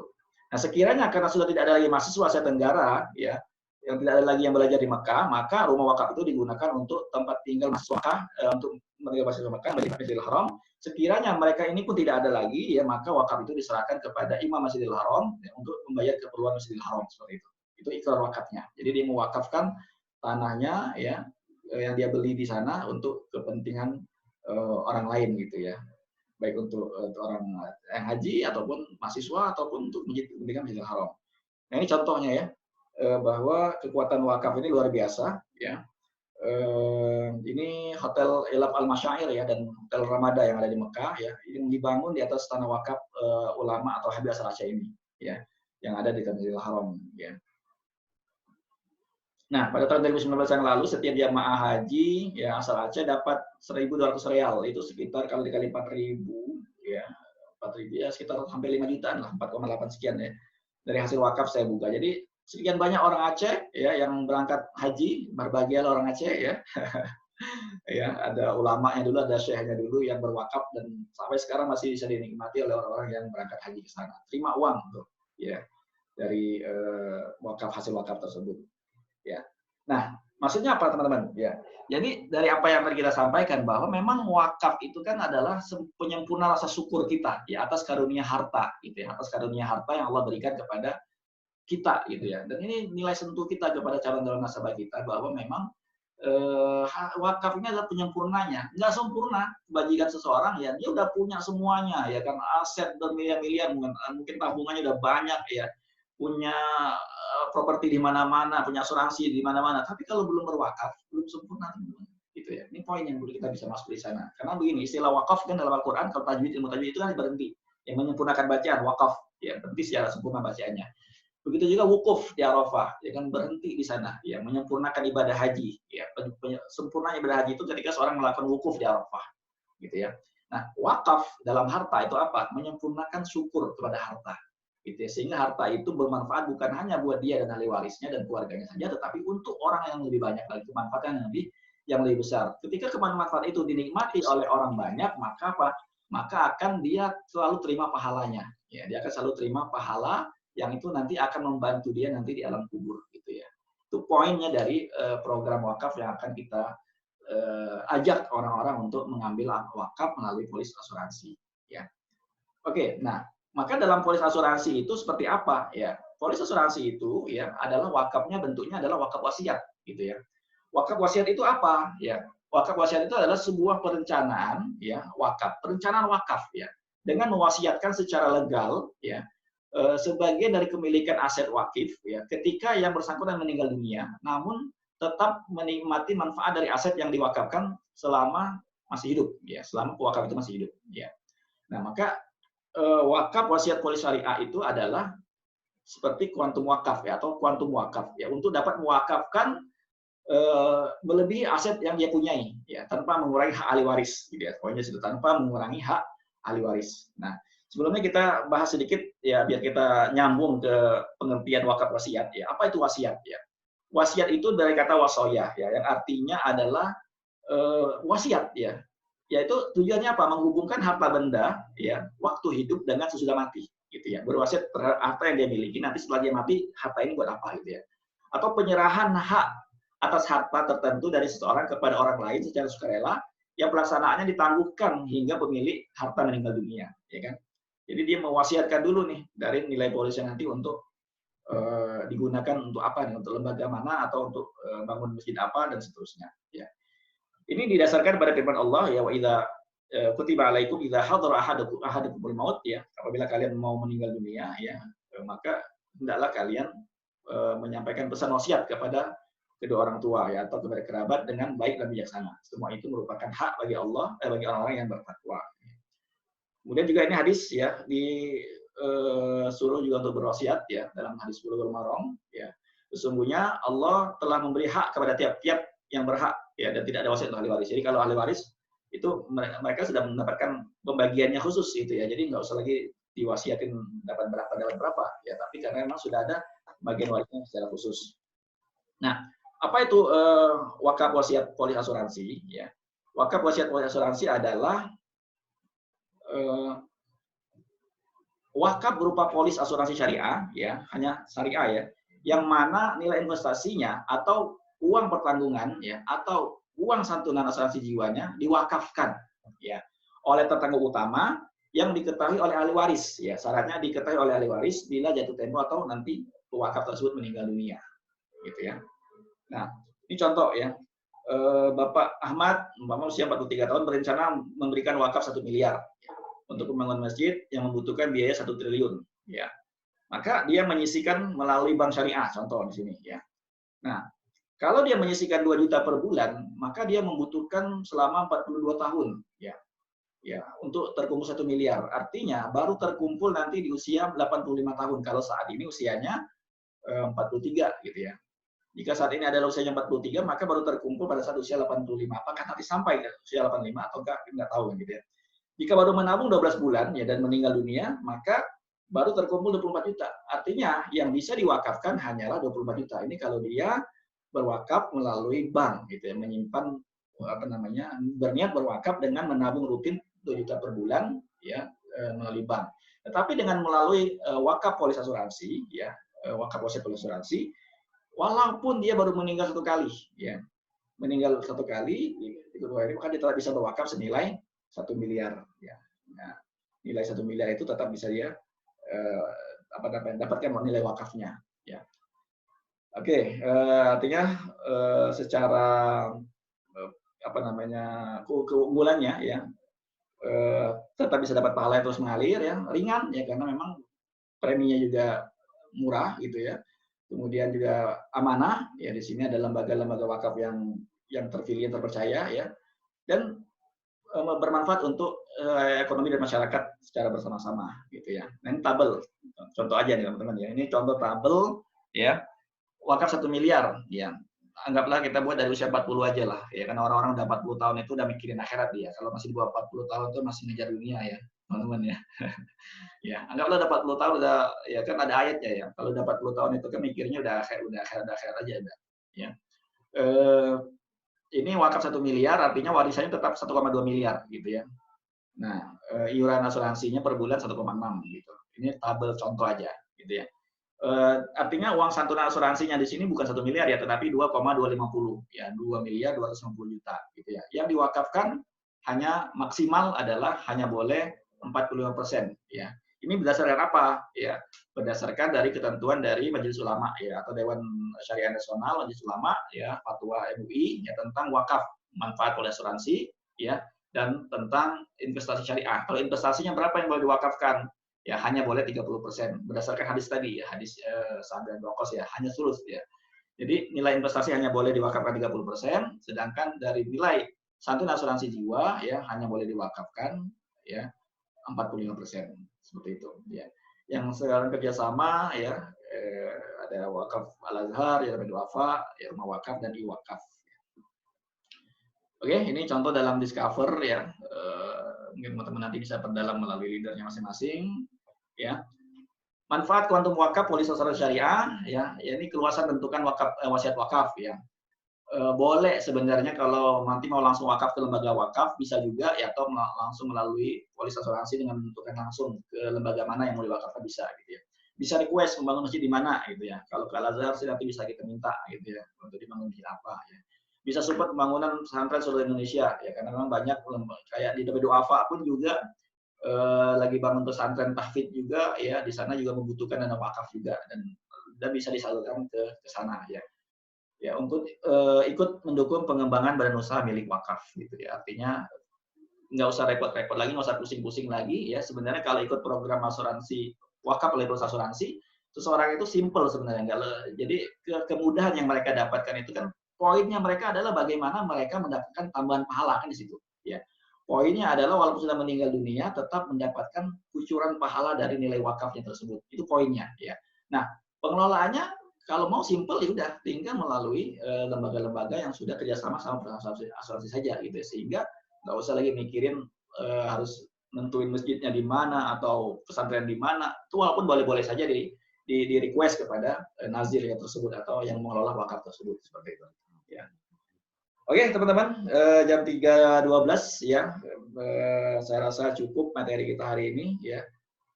Nah, sekiranya karena sudah tidak ada lagi mahasiswa Asia Tenggara ya, yang tidak ada lagi yang belajar di Mekah, maka rumah wakaf itu digunakan untuk tempat tinggal mahasiswa untuk menerima mahasiswa Mekah di Masjidil Haram. Sekiranya mereka ini pun tidak ada lagi, ya maka wakaf itu diserahkan kepada Imam Masjidil Haram ya, untuk membayar keperluan Masjidil Haram seperti itu. Itu ikrar wakafnya. Jadi dia mewakafkan tanahnya ya yang dia beli di sana untuk kepentingan orang lain gitu ya. Baik untuk orang yang haji ataupun mahasiswa ataupun untuk kepentingan Masjidil Haram. Nah, ini contohnya ya bahwa kekuatan wakaf ini luar biasa ya. Ini Hotel Elab Al Masyair ya dan Hotel Ramada yang ada di Mekah ya, ini dibangun di atas tanah wakaf ulama atau Habib Asal Aceh ini ya, yang ada di Masjidil Haram ya. Nah, pada tahun 2019 yang lalu setiap jamaah haji ya asal Aceh dapat 1.200 real, itu sekitar kalau dikali 4.000 ya, 4.000 ya sekitar hampir 5 jutaan lah, 4,8 sekian ya. Dari hasil wakaf saya buka. Jadi sekian banyak orang Aceh ya yang berangkat haji, berbahagialah orang Aceh ya. Ya, ada ulamanya dulu, ada syekhnya dulu yang berwakaf dan sampai sekarang masih bisa dinikmati oleh orang-orang yang berangkat haji ke sana. Terima uang tuh ya dari wakaf, hasil wakaf tersebut. Ya. Nah, maksudnya apa teman-teman? Ya. Jadi dari apa yang tadi kita sampaikan bahwa memang wakaf itu kan adalah penyempurna rasa syukur kita ya atas karunia harta gitu ya, atas karunia harta yang Allah berikan kepada kita gitu ya. Dan ini nilai sentuh kita kepada calon-calon nasabah kita bahwa memang wakaf ini adalah penyempurnanya. Nggak sempurna kebajikan seseorang ya, dia udah punya semuanya ya kan, aset bermiliar-miliar, mungkin tabungannya udah banyak ya, punya properti di mana-mana, punya asuransi di mana-mana, tapi kalau belum berwakaf, belum sempurna gitu ya. Ini poin yang perlu kita bisa masuk di sana. Karena begini, istilah wakaf kan dalam Al-Qur'an, kalau tajwid, ilmu tajwid itu kan berhenti, yang menyempurnakan bacaan, wakaf, ya berhenti secara sempurna bacaannya. Begitu juga wukuf di Arafah, ya kan berhenti di sana, ya menyempurnakan ibadah haji, ya sempurna ibadah haji itu ketika seorang melakukan wukuf di Arafah, gitu ya. Nah, wakaf dalam harta itu apa? Menyempurnakan syukur kepada harta. Gitu ya. Sehingga harta itu bermanfaat bukan hanya buat dia dan ahli warisnya dan keluarganya saja, tetapi untuk orang yang lebih banyak lagi, kemanfaatan yang lebih besar. Ketika kemanfaatan itu dinikmati oleh orang banyak, maka apa? Maka akan dia selalu terima pahalanya. Ya, dia akan selalu terima pahala yang itu nanti akan membantu dia nanti di alam kubur, gitu ya. Itu poinnya dari program wakaf yang akan kita ajak orang-orang untuk mengambil wakaf melalui polis asuransi. Ya, oke. Nah. Maka dalam polis asuransi itu seperti apa ya? Polis asuransi itu ya adalah wakafnya bentuknya adalah wakaf wasiat gitu ya. Wakaf wasiat itu apa ya? Wakaf wasiat itu adalah sebuah perencanaan ya, wakaf, perencanaan wakaf ya. Dengan mewasiatkan secara legal ya sebagian dari kepemilikan aset wakif ya ketika yang bersangkutan meninggal dunia, namun tetap menikmati manfaat dari aset yang diwakafkan selama masih hidup ya, selama pewakaf itu masih hidup ya. Nah, maka wakaf wasiat polis syariah itu adalah seperti kuantum wakaf ya atau kuantum wakaf ya untuk dapat mewakafkan melebihi aset yang dia punyai ya tanpa mengurangi hak ahli waris gitu ya. Pokoknya sudah tanpa mengurangi hak ahli waris. Nah, sebelumnya kita bahas sedikit ya biar kita nyambung ke pengertian wakaf wasiat ya. Apa itu wasiat ya? Wasiat itu dari kata wasoyah ya yang artinya adalah wasiat ya. Yaitu tujuannya apa? Menghubungkan harta benda ya waktu hidup dengan sesudah mati gitu ya. Berwasiat terhadap harta yang dia miliki, nanti setelah dia mati harta ini buat apa gitu ya. Atau penyerahan hak atas harta tertentu dari seseorang kepada orang lain secara sukarela yang pelaksanaannya ditangguhkan hingga pemilik harta meninggal dunia, ya kan. Jadi dia mewasiatkan dulu nih dari nilai polisnya nanti untuk digunakan untuk apa nih, untuk lembaga mana atau untuk bangun masjid apa dan seterusnya ya. Ini didasarkan pada firman Allah ya, wa idza kutiba alaikum idza hadara ahadukumul maut ya, apabila kalian mau meninggal dunia ya, maka hendaklah kalian menyampaikan pesan wasiat kepada kedua orang tua ya atau kepada kerabat dengan baik dan bijaksana. Semua itu merupakan hak bagi Allah bagi orang-orang yang bertakwa. Kemudian juga ini hadis ya disuruh juga untuk berwasiat ya dalam hadis Bulughul Maram ya. Sesungguhnya Allah telah memberi hak kepada tiap-tiap yang berhak ya dan tidak ada wasiat untuk ahli waris. Jadi kalau ahli waris itu mereka sudah mendapatkan pembagiannya khusus gitu ya. Jadi nggak usah lagi diwasiatin dapat berapa ya, tapi karena memang sudah ada bagian warisnya secara khusus. Nah, apa itu wakaf wasiat polis asuransi ya? Wakaf wasiat polis asuransi adalah eh, wakaf berupa polis asuransi syariah, ya, hanya syariah ya, yang mana nilai investasinya atau uang pertanggungan, ya, atau uang santunan asuransi jiwanya diwakafkan, ya, oleh tetangga utama yang diketahui oleh ahli waris, ya, syaratnya diketahui oleh ahli waris bila jatuh tempo atau nanti wakaf tersebut meninggal dunia, gitu ya. Nah, ini contoh ya. Bapak Ahmad, usia 43 tahun, berencana memberikan wakaf 1 miliar untuk membangun masjid yang membutuhkan biaya 1 triliun. Ya, maka dia menyisikan melalui bank syariah, contoh di sini. Ya, nah kalau dia menyisikan 2 juta per bulan, maka dia membutuhkan selama 42 tahun. Ya, ya untuk terkumpul 1 miliar. Artinya baru terkumpul nanti di usia 85 tahun. Kalau saat ini usianya 43, gitu ya. Jika saat ini adalah usianya 43, maka baru terkumpul pada saat usia 85. Apakah nanti sampai ke usia 85 atau enggak tahu gitu ya. Jika baru menabung 12 bulan ya dan meninggal dunia, maka baru terkumpul 24 juta. Artinya yang bisa diwakafkan hanyalah 24 juta. Ini kalau dia berwakaf melalui bank gitu ya, menyimpan berniat berwakaf dengan menabung rutin 2 juta per bulan ya melalui bank. Tetapi dengan melalui wakaf polis asuransi ya, wakaf polis asuransi, walaupun dia baru meninggal 1 kali, ya, meninggal 1 kali, maka dia tetap bisa berwakaf senilai 1 miliar. Ya. Nah, nilai 1 miliar itu tetap bisa dia dapatkan nilai wakafnya. Ya. Oke, artinya secara keunggulannya ya, tetap bisa dapat pahala yang terus mengalir ya, ringan ya karena memang preminya juga murah gitu ya. Kemudian juga amanah, ya di sini ada lembaga-lembaga wakaf yang terpilih, yang terpercaya, ya, dan bermanfaat untuk ekonomi dan masyarakat secara bersama-sama, gitu ya. Nah, ini tabel, contoh aja nih teman-teman ya. Ini contoh tabel, ya, wakaf 1 miliar, ya. Anggaplah kita buat dari usia 40 aja lah, ya, karena orang-orang udah 40 tahun itu udah mikirin akhirat dia. Kalau masih di bawah 40 tahun itu masih ngejar dunia ya, teman-teman ya. Ya, anggaplah udah 40 tahun udah ya kan ada ayatnya ya. Kalau udah 40 tahun itu kan mikirnya udah akhirat aja udah. Ya. Ini wakaf 1 miliar artinya warisannya tetap 1,2 miliar gitu ya. Nah, iuran asuransinya per bulan 1,6 gitu. Ini tabel contoh aja gitu ya. Artinya uang santunan asuransinya di sini bukan 1 miliar ya, tetapi 2,250 ya, 2 miliar 250 juta gitu ya. Yang diwakafkan hanya maksimal adalah hanya boleh 45% ya. Ini berdasarkan apa? Ya, berdasarkan dari ketentuan dari Majelis Ulama ya atau Dewan Syariah Nasional Majelis Ulama ya, Fatwa MUI ya tentang wakaf manfaat oleh asuransi ya dan tentang investasi syariah. Kalau investasinya berapa yang boleh diwakafkan? Ya hanya boleh 30% berdasarkan hadis tadi ya, hadis Sa'ad bin Waqqas ya, hanya sulus ya. Jadi nilai investasi hanya boleh diwakafkan 30%, sedangkan dari nilai santunan asuransi jiwa ya hanya boleh diwakafkan ya 45%, seperti itu ya. Yang sekarang kerjasama ya ada wakaf Al-Azhar, ya Wafa, ya Rumah Wakaf dan Iwakaf. Oke, ini contoh dalam Discover ya. Mungkin teman-teman nanti bisa perdalam melalui leadernya masing-masing ya. Manfaat kuantum wakaf polis asuransi syariah ya, ini keluasan bentukan wakaf wasiat wakaf ya. Boleh sebenarnya kalau nanti mau langsung wakaf ke lembaga wakaf bisa juga ya, atau langsung melalui polis asuransi dengan menentukan langsung ke lembaga mana yang mau diwakafkan bisa gitu ya. Bisa request membangun masjid di mana gitu ya. Kalau ke Al-Azhar sih nanti bisa kita minta gitu ya untuk dibangun masjid apa ya. Bisa support pembangunan pesantren seluruh Indonesia ya, karena memang banyak kayak di Duafa pun juga lagi bangun pesantren tahfidz juga ya, di sana juga membutuhkan dana wakaf juga dan bisa disalurkan ke sana ya. Ya, untuk ikut mendukung pengembangan badan usaha milik wakaf gitu ya. Artinya nggak usah repot-repot lagi, nggak usah pusing-pusing lagi ya. Sebenarnya kalau ikut program asuransi wakaf oleh perusahaan asuransi, seseorang itu simple sebenarnya. Jadi kemudahan yang mereka dapatkan itu kan poinnya mereka adalah bagaimana mereka mendapatkan tambahan pahala kan di situ ya. Poinnya adalah walaupun sudah meninggal dunia tetap mendapatkan kucuran pahala dari nilai wakafnya tersebut. Itu poinnya ya. Nah, pengelolaannya kalau mau simple ya udah tinggal melalui lembaga-lembaga yang sudah kerjasama sama perusahaan asuransi saja gitu ya. Sehingga nggak usah lagi mikirin harus nentuin masjidnya di mana atau pesantren di mana. Itu walaupun boleh-boleh saja di request kepada nazir yang tersebut atau yang mengelola wakaf tersebut seperti itu. Ya. Oke, teman-teman, jam 3.12 ya. Saya rasa cukup materi kita hari ini ya.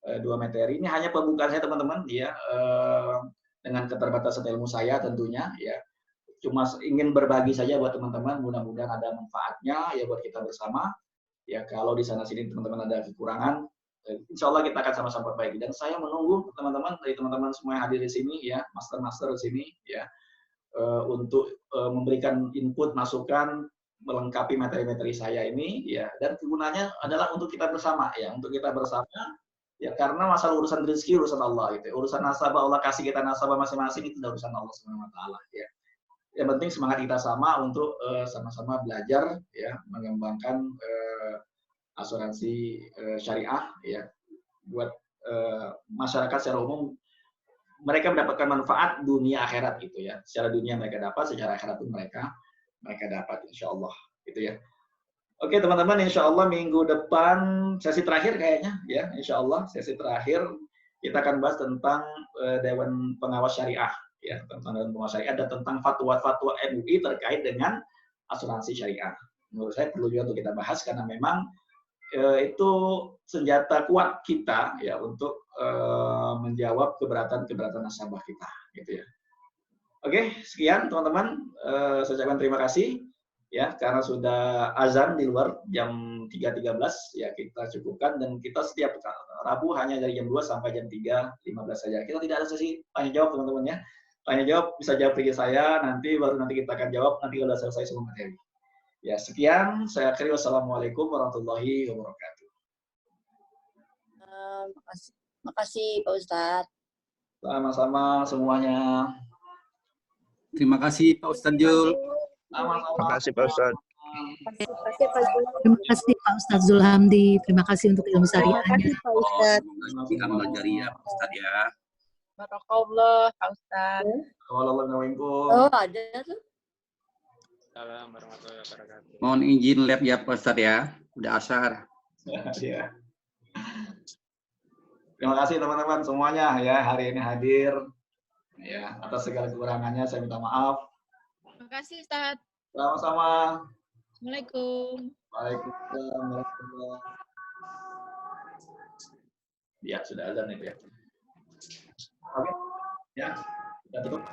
2 materi ini hanya pembukaan saya teman-teman ya, dengan keterbatasan ilmu saya tentunya ya. Cuma ingin berbagi saja buat teman-teman, mudah-mudahan ada manfaatnya ya buat kita bersama. Ya kalau di sana sini teman-teman ada kekurangan, insya Allah kita akan sama-sama perbaiki. Dan saya menunggu teman-teman dari teman-teman semua yang hadir di sini ya, master-master di sini ya, untuk memberikan input, masukan, melengkapi materi-materi saya ini ya. Dan kegunaannya adalah untuk kita bersama ya, untuk kita bersama ya, karena masalah urusan rezeki urusan Allah gitu. Urusan nasabah, Allah kasih kita nasabah masing-masing, itu urusan Allah Subhanahu wa taala ya. Yang penting semangat kita sama untuk sama-sama belajar ya, mengembangkan asuransi syariah ya, buat masyarakat secara umum, mereka mendapatkan manfaat dunia akhirat gitu ya. Secara dunia mereka dapat, secara akhirat pun mereka dapat, insya Allah gitu ya. Oke teman-teman, insya Allah minggu depan sesi terakhir kayaknya ya, insya Allah sesi terakhir kita akan bahas tentang Dewan Pengawas Syariah ya, tentang Dewan Pengawas Syariah dan tentang fatwa-fatwa MUI terkait dengan asuransi syariah. Menurut saya perlu juga untuk kita bahas karena memang itu senjata kuat kita ya untuk menjawab keberatan nasabah kita gitu ya. Oke, sekian teman-teman, saya ucapkan terima kasih ya, karena sudah azan di luar jam 3.13 ya, kita cukupkan. Dan kita setiap Rabu hanya dari jam 2 sampai jam 3.15 saja. Kita tidak ada sesi tanya jawab teman-teman ya. Tanya jawab bisa jawab ke saya, nanti baru nanti kita akan jawab nanti kalau selesai semua materi. Ya, sekian saya akhiri. Wassalamualaikum warahmatullahi wabarakatuh. Makasih Pak Ustadz. Sama-sama semuanya. Terima kasih Pak Ustadz Jul. Terima kasih Pak Ustadz. Terima kasih Pak Ustadz Zulhamdi. Terima kasih untuk ilmu syariahnya. Pak Ustadz. Amal jariah Pak Ustadz ya. Barakallah Pak Ustadz. Wassalamualaikum. Oh ada tuh. Assalamualaikum warahmatullahi wabarakatuh. Mohon izin lab ya Pak Ustadz ya. Udah asar. Ya. Terima kasih teman-teman semuanya ya, hari ini hadir. Ya, atas segala kekurangannya saya minta maaf. Terima kasih Ustadz. Sama-sama. Assalamualaikum. Waalaikumsalam warahmatullahi wabarakatuh. Ya, sudah azan itu ya. Oke. Ya, kita tutup.